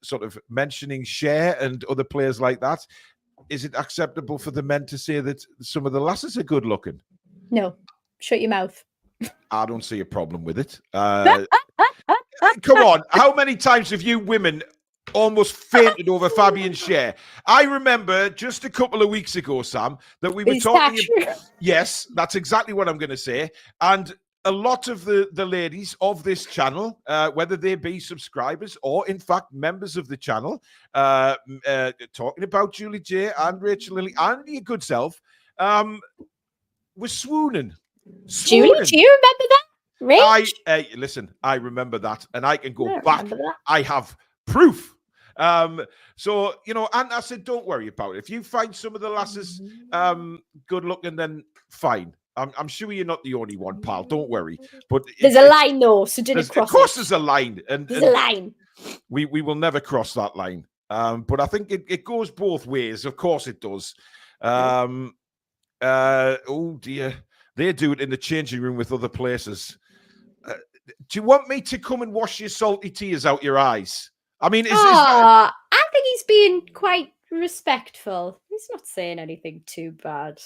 sort of mentioning Cher and other players like that, is it acceptable for the men to say that some of the lasses are good looking? No, shut your mouth. I don't see a problem with it. Come on, how many times have you women almost fainted over Fabian Cher? I remember just a couple of weeks ago, Sam, that we were talking. Yes, that's exactly what I'm going to say. And a lot of the ladies of this channel, whether they be subscribers or, in fact, members of the channel, talking about Julie J and Rachel Lilly and your good self, was swooning. Julie, do you remember that? Rich? Listen, I remember that, and I can go I back. remember that. I have proof. So, you know, and I said, don't worry about it. If you find some of the lasses good looking, then fine. I'm sure you're not the only one, pal. Don't worry. But There's a line though, so didn't cross of course, it. there's a line, and There's a line. we will never cross that line. But I think it goes both ways. Of course, it does. Oh dear, they do it in the changing room with other places. Do you want me to come and wash your salty tears out your eyes? I mean, is that... I think he's being quite respectful. He's not saying anything too bad.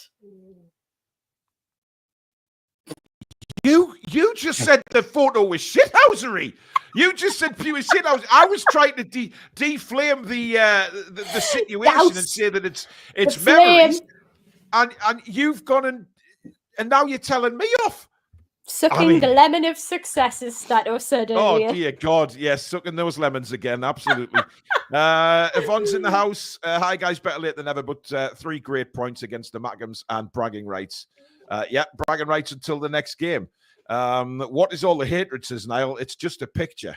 You just said the photo was shithousery. You just said pure shithousery. I was trying to deflame the situation and say that it's memories, and you've gone and now you're telling me off. Sucking the lemon of success, as Stato said earlier. Oh dear God, yes, sucking those lemons again, absolutely. Yvonne's in the house. Hi guys, better late than never, but 3 great points against the Mackhams and bragging rights. Yeah, bragging rights until the next game. What is all the hatred, says Niall? It's just a picture.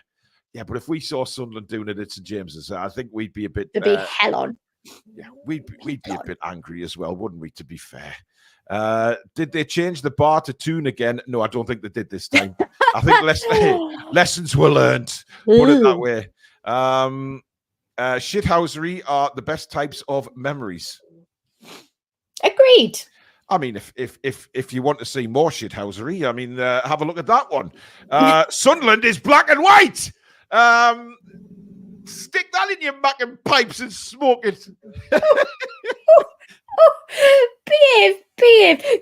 Yeah, but if we saw Sunderland doing it at St James's, I think we'd be a bit... To be hell on. Yeah, we'd be a bit angry as well, wouldn't we, to be fair? Did they change the bar to Toon again? No, I don't think they did this time. I think lessons were learned. Put it that way. Shithousery are the best types of memories. Agreed. I mean, if you want to see more shithousery, I mean, have a look at that one. Sunderland is black and white. Stick that in your Mackham pipes and smoke it. Behave.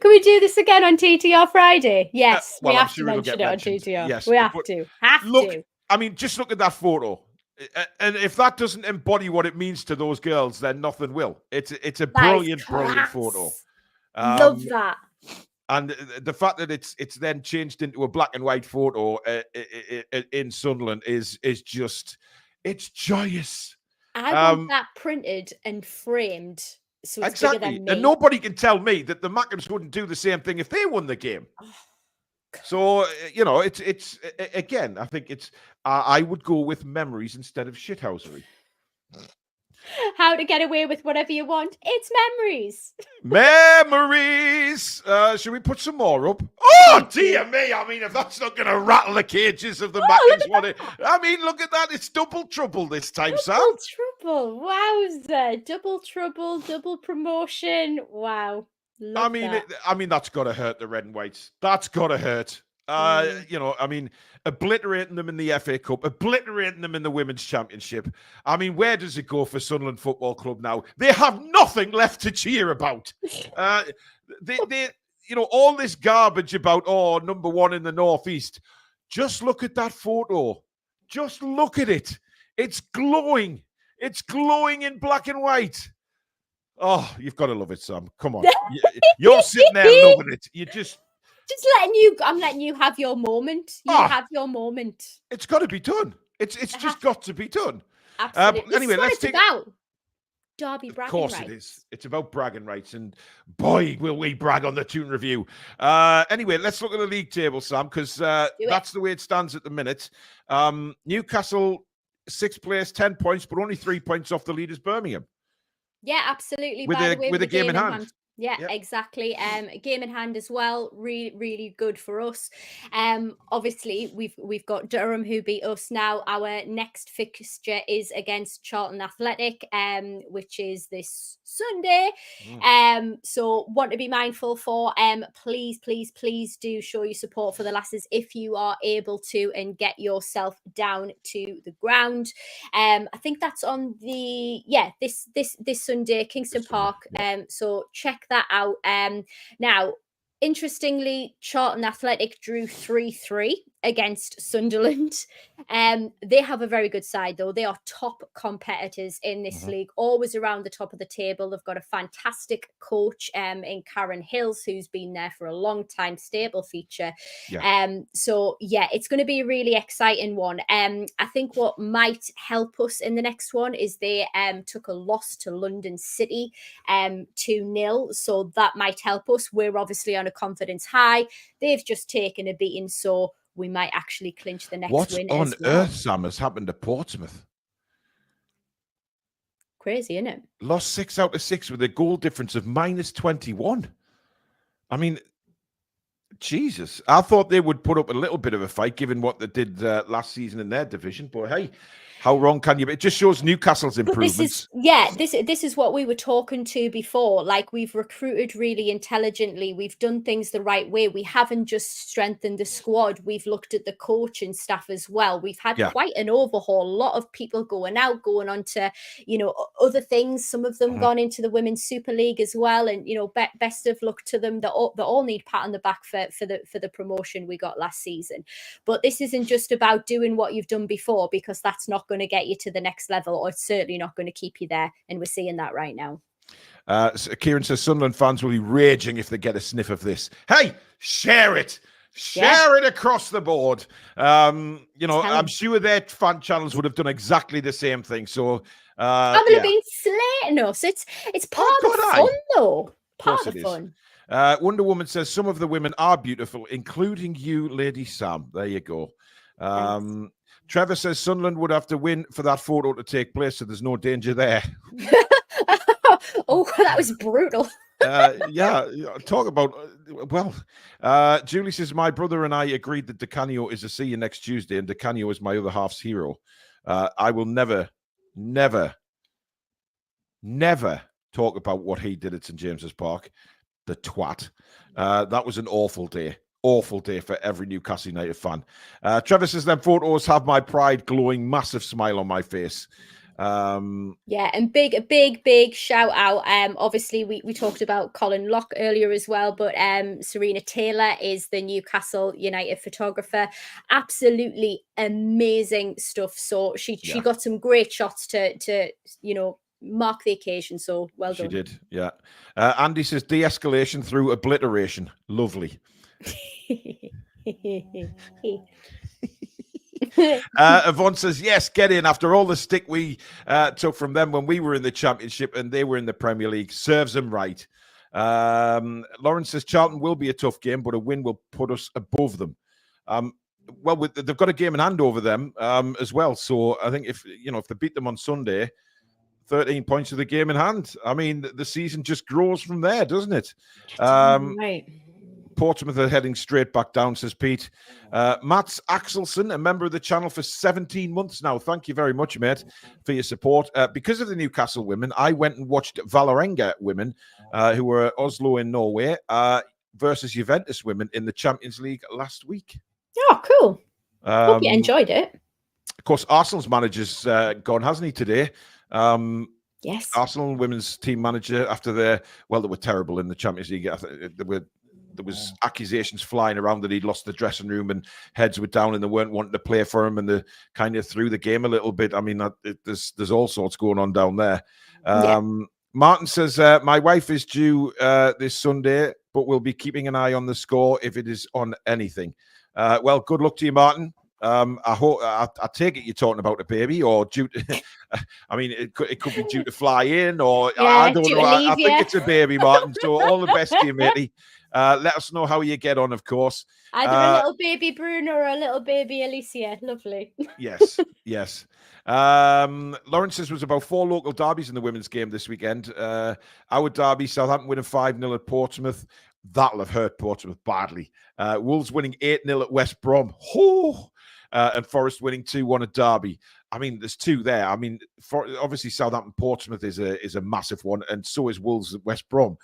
Can we do this again on TTR Friday? Yes, well, we I'm have sure to it'll mention get it on mentioned. TTR. Yes, we have but to. Look, I mean, just look at that photo. And if that doesn't embody what it means to those girls, then nothing will. It's a brilliant photo. Love that. And the fact that it's then changed into a black and white photo in Sunderland is just, it's joyous. I want that printed and framed. So it's bigger than me. And nobody can tell me that the Mackhams wouldn't do the same thing if they won the game. So, you know, it's again, I think I would go with memories instead of shithousery. How to get away with whatever you want. It's memories. Memories. Should we put some more up? Oh, dear me. I mean, if that's not going to rattle the cages of the Mackhams, I mean, look at that. It's double trouble this time, Sam. Double trouble. Wowza. Double trouble, double promotion. Wow. Love that. I mean, that's got to hurt the red and whites. That's got to hurt. You know, I mean, obliterating them in the FA Cup, obliterating them in the Women's Championship. I mean, where does it go for Sunderland Football Club now? They have nothing left to cheer about. They you know, all this garbage about, number 1 in the Northeast. Just look at that photo. Just look at it. It's glowing. It's glowing in black and white. Oh, you've got to love it, Sam. Come on. You're sitting there loving it. You just I'm letting you have your moment. You have your moment. It's got to be done. It's just got to be done. Absolutely. Anyway, let's take about Derby bragging rights. Of course it is. It's about bragging rights, and boy, will we brag on the Toon review. Anyway, let's look at the league table, Sam, because that's the way it stands at the minute. Newcastle, 6th place, 10 points, but only 3 points off the leaders, Birmingham. Yeah, absolutely. With a game in hand. Yeah, exactly. Game in hand as well. Really, really good for us. Obviously, we've got Durham who beat us now. Our next fixture is against Charlton Athletic, which is this Sunday. So want to be mindful for. Please do show your support for the lasses if you are able to, and get yourself down to the ground. I think that's on the this Sunday, Kingston Park. So check that out. Now, interestingly, Charlton Athletic drew 3-3 against Sunderland. They have a very good side, though. They are top competitors in this league, always around the top of the table. They've got a fantastic coach in Karen Hills, who's been there for a long time, stable feature. So, it's going to be a really exciting one. I think what might help us in the next one is they took a loss to London City 2-0. So that might help us. We're obviously on a confidence high. They've just taken a beating, so we might actually clinch the next What win on as well. earth, Sam, has happened to Portsmouth? Crazy, isn't it? Lost 6 out of 6 with a goal difference of -21. I mean, Jesus. I thought they would put up a little bit of a fight, given what they did last season in their division. But hey, how wrong can you be? It just shows Newcastle's improvements. This is what we were talking to before. Like, we've recruited really intelligently. We've done things the right way. We haven't just strengthened the squad. We've looked at the coaching staff as well. We've had quite an overhaul. A lot of people going out, going on to, other things. Some of them gone into the Women's Super League as well. And, best of luck to them. They all need pat on the back for the promotion we got last season. But this isn't just about doing what you've done before, because that's not going to get you to the next level, or it's certainly not going to keep you there, and we're seeing that right now. Kieran says Sunderland fans will be raging if they get a sniff of this. Hey, share it it across the board. I'm sure their fan channels would have done exactly the same thing. So I'm going to be slating us. It's part of the fun, though. Part of the fun. Wonder Woman says some of the women are beautiful, including you, Lady Sam. There you go. Trevor says Sunderland would have to win for that photo to take place, so there's no danger there. Oh, that was brutal. Talk about, Julie says, my brother and I agreed that DeCanio is a see you next Tuesday, and DeCanio is my other half's hero. I will never talk about what he did at St. James's Park. The twat. That was an awful day. Awful day for every Newcastle United fan. Trevor says, them photos have my pride glowing, massive smile on my face. And big shout out. Obviously we talked about Colin Locke earlier as well, but Serena Taylor is the Newcastle United photographer. Absolutely amazing stuff. So she got some great shots to mark the occasion. So well done. She did, yeah. Andy says de-escalation through obliteration. Lovely. Yvonne says, yes, get in after all the stick we took from them when we were in the Championship and they were in the Premier League. Serves them right. Lauren says Charlton will be a tough game, but a win will put us above them. They've got a game in hand over them as well. So I think if they beat them on Sunday, 13 points of the game in hand. I mean, the season just grows from there, doesn't it? Right. Portsmouth are heading straight back down, says Pete. Mats Axelson, a member of the channel for 17 months now. Thank you very much, mate, for your support. Because of the Newcastle women, I went and watched Vålerenga women, who were at Oslo in Norway, versus Juventus women in the Champions League last week. Oh, cool. Hope you enjoyed it. Of course, Arsenal's manager's gone, hasn't he, today? Yes. Arsenal women's team manager, after they were terrible in the Champions League. There was accusations flying around that he'd lost the dressing room and heads were down and they weren't wanting to play for him and they kind of threw the game a little bit. I mean, there's all sorts going on down there. Martin says, my wife is due this Sunday, but we'll be keeping an eye on the score if it is on anything. Well, good luck to you, Martin. I take it you're talking about a baby, or due to, I mean, it could be due to fly in, or I don't know. I think it's a baby, Martin. So all the best to you, matey. Let us know how you get on, of course. Either a little baby Bruno or a little baby Alicia. Lovely. Yes. Lawrence says was about 4 local derbies in the women's game this weekend. Our derby, Southampton winning 5-0 at Portsmouth. That'll have hurt Portsmouth badly. Wolves winning 8-0 at West Brom. And Forest winning 2-1 at Derby. I mean, there's 2 there. I mean, obviously Southampton Portsmouth is a massive one, and so is Wolves at West Brom.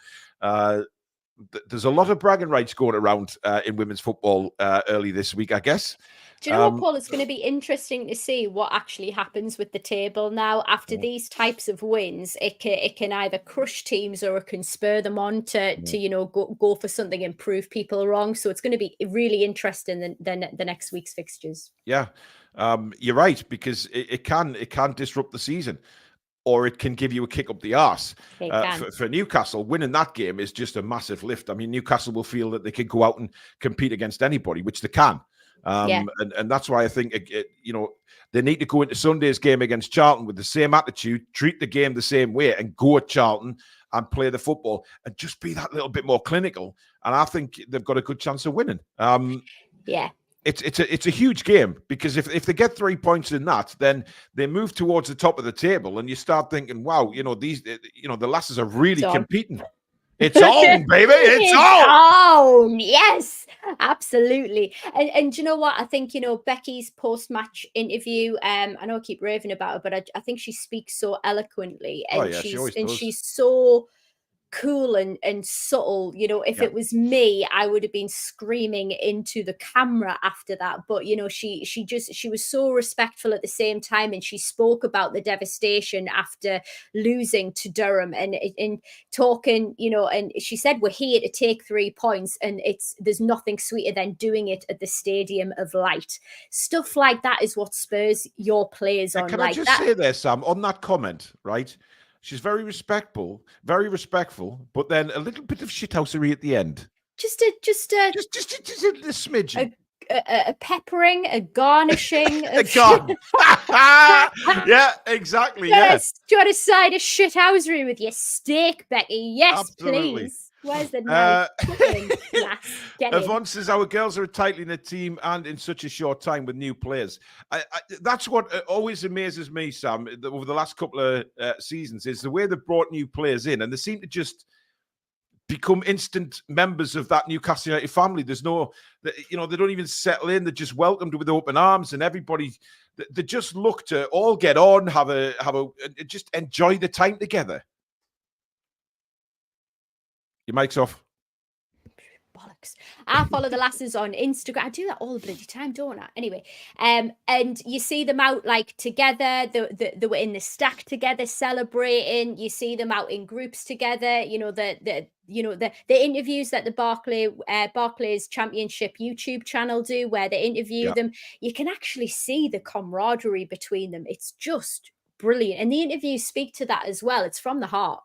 There's a lot of bragging rights going around in women's football early this week, I guess. Do you know what, Paul? It's going to be interesting to see what actually happens with the table now after these types of wins. It can either crush teams or it can spur them on to go for something and prove people wrong. So it's going to be really interesting the next week's fixtures. Yeah, you're right, because it can disrupt the season, or it can give you a kick up the arse. For Newcastle, winning that game is just a massive lift. I mean, Newcastle will feel that they can go out and compete against anybody, which they can. And that's why I think they need to go into Sunday's game against Charlton with the same attitude, treat the game the same way, and go at Charlton and play the football and just be that little bit more clinical. And I think they've got a good chance of winning. it's a huge game, because if they get 3 points in that, then they move towards the top of the table, and you start thinking, wow, the lasses are really on. competing. It's on, baby. It's on. Yes, absolutely. And do you know what? I think, Becky's post-match interview, I know I keep raving about her, but I think she speaks so eloquently, and Oh, yeah, she always does. she's so cool and subtle. If it was me, I would have been screaming into the camera after that, but she was so respectful at the same time, and she spoke about the devastation after losing to Durham, and talking, and she said, we're here to take 3 points, and there's nothing sweeter than doing it at the Stadium of Light. Stuff like that is what spurs your players on. Can I just say there, Sam, on that comment, right? She's very respectful, but then a little bit of shithousery at the end. Just a smidgen. A peppering, a garnishing. Yeah, exactly. Do you want a side of shithousery with your steak, Becky? Yes, absolutely. Please. Where's the knife? Yvonne says our girls are a tightly knit team and in such a short time with new players. That's what always amazes me, Sam, over the last couple of seasons, is the way they've brought new players in, and they seem to just become instant members of that Newcastle United family. There's no, they don't even settle in. They're just welcomed with open arms, and everybody, they just look to all get on, just enjoy the time together. Your mic's off. Bollocks. I follow the lasses on Instagram. I do that all the bloody time, don't I? Anyway, and you see them out like together. They were in the stack together celebrating. You see them out in groups together. The interviews that the Barclays Championship YouTube channel do, where they interview them. You can actually see the camaraderie between them. It's just brilliant, and the interviews speak to that as well. It's from the heart.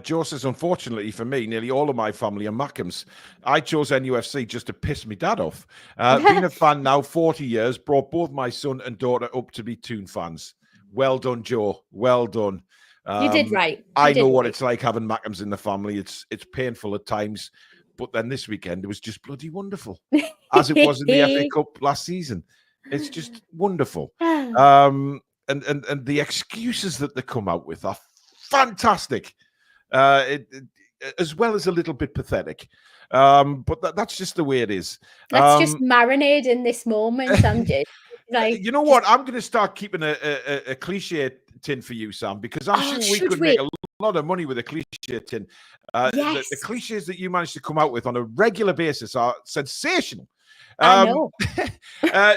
Joe says, unfortunately for me, nearly all of my family are Mackhams. I chose NUFC just to piss me dad off. Been a fan now 40 years, brought both my son and daughter up to be Toon fans. Well done, Joe. Well done. You did right. I know what it's like having Mackhams in the family. It's painful at times, but then this weekend it was just bloody wonderful, as it was in the FA Cup last season. It's just wonderful. And the excuses that they come out with are fantastic. As well as a little bit pathetic, but that's just the way it is. Let's just marinate in this moment. I'm just like, you know what? I'm going to start keeping a cliche tin for you, Sam, because I'm sure we could make a lot of money with a cliche tin. Yes. The cliches that you manage to come out with on a regular basis are sensational. I know.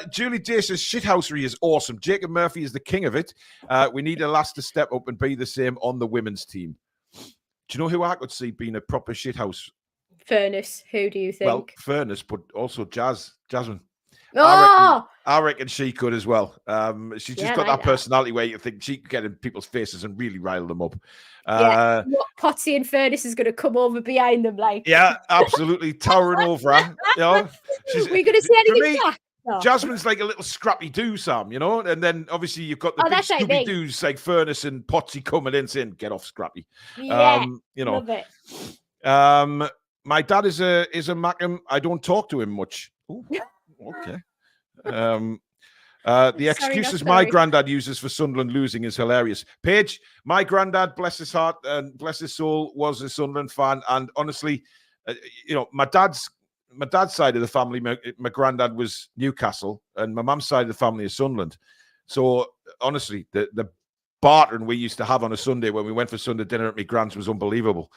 Julie Day says shithousery is awesome. Jacob Murphy is the king of it. We need a lass to step up and be the same on the women's team. Do you know who I could see being a proper shithouse? Furnace. Who do you think? Well, Furnace, but also Jasmine. Oh! I reckon she could as well. She's just got that personality where you think she could get in people's faces and really rile them up. Potsy and Furnace is going to come over behind them, like. Yeah, absolutely, towering over her. We're going to see anything back. Jasmine's like a little scrappy do, Sam, and then obviously you've got the big Scooby Doos like Furnace and Potsy coming in saying, "Get off, Scrappy." Yeah, love it. My dad is a Mackham. I don't talk to him much. Ooh, okay. The excuses my granddad uses for Sunderland losing is hilarious. Paige, my granddad, bless his heart and bless his soul, was a Sunderland fan, and honestly, my dad's side of the family, my granddad was Newcastle, and my mum's side of the family is Sunderland. So honestly, the bartering we used to have on a Sunday when we went for Sunday dinner at my grand's was unbelievable.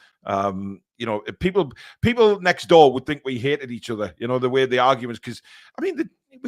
People next door would think we hated each other, the way the arguments, because we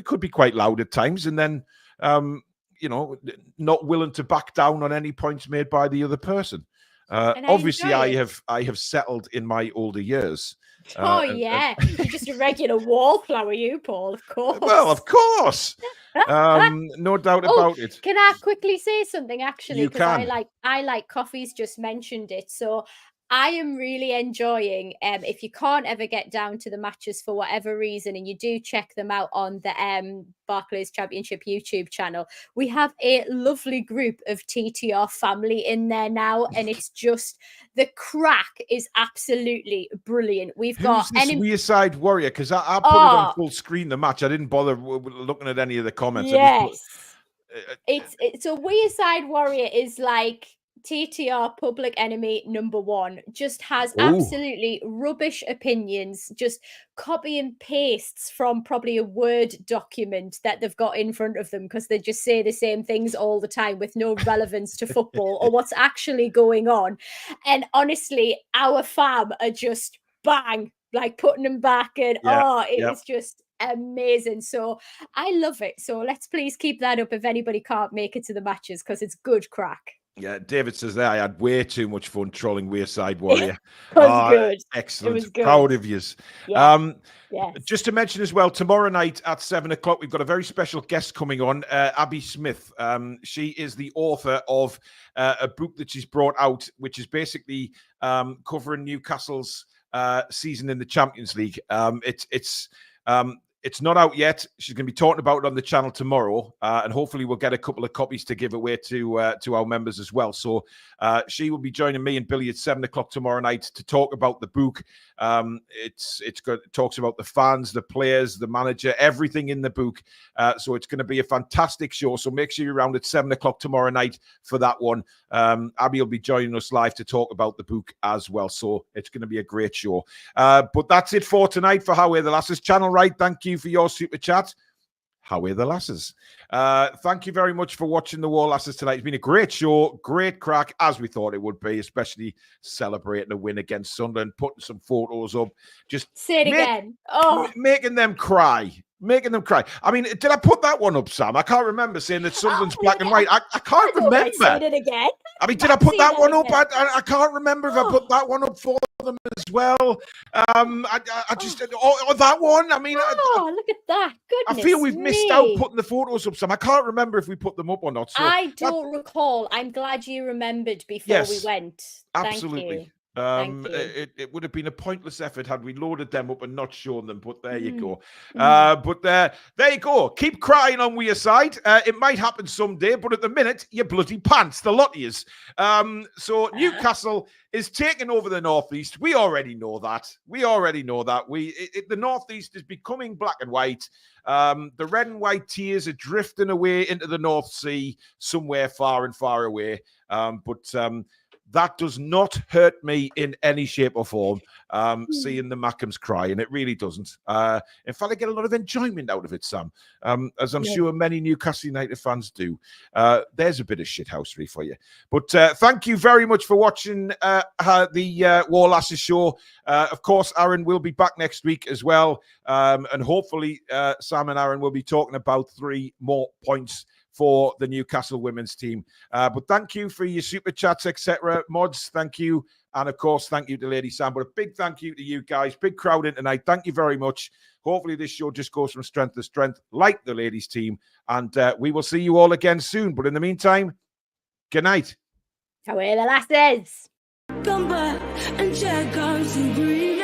could be quite loud at times, and then not willing to back down on any points made by the other person. Obviously, I have settled in my older years. You're just a regular wallflower, you, Paul, of course. Well, of course. No doubt about it. Can I quickly say something, actually? You can. I like coffee's just mentioned it. So I am really enjoying, if you can't ever get down to the matches for whatever reason, and you do check them out on the Barclays Championship YouTube channel, we have a lovely group of TTR family in there now, and it's just, the crack is absolutely brilliant. We've got Who's this Wearside Warrior? Because I put it on full screen, the match. I didn't bother looking at any of the comments. Yes. It's a Wearside Warrior is like TTR public enemy number one, just has absolutely rubbish opinions, just copy and pastes from probably a Word document that they've got in front of them, because they just say the same things all the time with no relevance to football or what's actually going on. And honestly, our fam are just bang, like putting them back, and it's just amazing. So I love it. So let's please keep that up if anybody can't make it to the matches, because it's good crack. Yeah, David says there, I had way too much fun trolling Wearside Warrior. It was good. Excellent. It was good. Proud of yous. Yes. Yes. Just to mention as well, tomorrow night at 7 o'clock, we've got a very special guest coming on, Abby Smith. She is the author of a book that she's brought out, which is basically covering Newcastle's season in the Champions League. It's not out yet. She's going to be talking about it on the channel tomorrow, and hopefully we'll get a couple of copies to give away to our members as well. So she will be joining me and Billy at 7 o'clock tomorrow night to talk about the book. It talks about the fans, the players, the manager, everything in the book. So it's going to be a fantastic show. So make sure you're around at 7 o'clock tomorrow night for that one. Abby will be joining us live to talk about the book as well. So it's going to be a great show. But that's it for tonight for How Are the Lasses channel, right? Thank you for your super chat. How are the lasses? Thank you very much for watching the Wor Lasses tonight. It's been a great show, great crack, as we thought it would be, especially celebrating a win against Sunderland, putting some photos up. Just say it again. Making them cry. Making them cry. I mean, did I put that one up, Sam? I can't remember saying that Sunderland's black and white. I can't remember. Said it again. I mean, did I put that one up? I can't remember if I put that one up for them as well. I just that one. I mean, look at that. Goodness, I feel we've missed out putting the photos up. Sam, I can't remember if we put them up or not. So I don't recall. I'm glad you remembered before we went. Absolutely. Thank you. It would have been a pointless effort had we loaded them up and not shown them, but there you go. But there you go. Keep crying on Wearside. It might happen someday, but at the minute, you bloody pants, the lot of yous. So Newcastle is taking over the Northeast. We already know that. The Northeast is becoming black and white. The red and white tears are drifting away into the North Sea, somewhere far and far away. But that does not hurt me in any shape or form, seeing the Mackems cry, and it really doesn't. In fact, I get a lot of enjoyment out of it, Sam, as I'm sure many Newcastle United fans do. There's a bit of shithousery for you. But thank you very much for watching the Wor Lasses Show. Of course, Aaron will be back next week as well, and hopefully Sam and Aaron will be talking about 3 more points for the Newcastle women's team. But thank you for your super chats, etc. Mods, thank you. And of course, thank you to Lady Sam. But a big thank you to you guys. Big crowd in tonight. Thank you very much. Hopefully this show just goes from strength to strength, like the ladies team. And we will see you all again soon. But in the meantime, good night. How are the lasses? Come back and check out some green.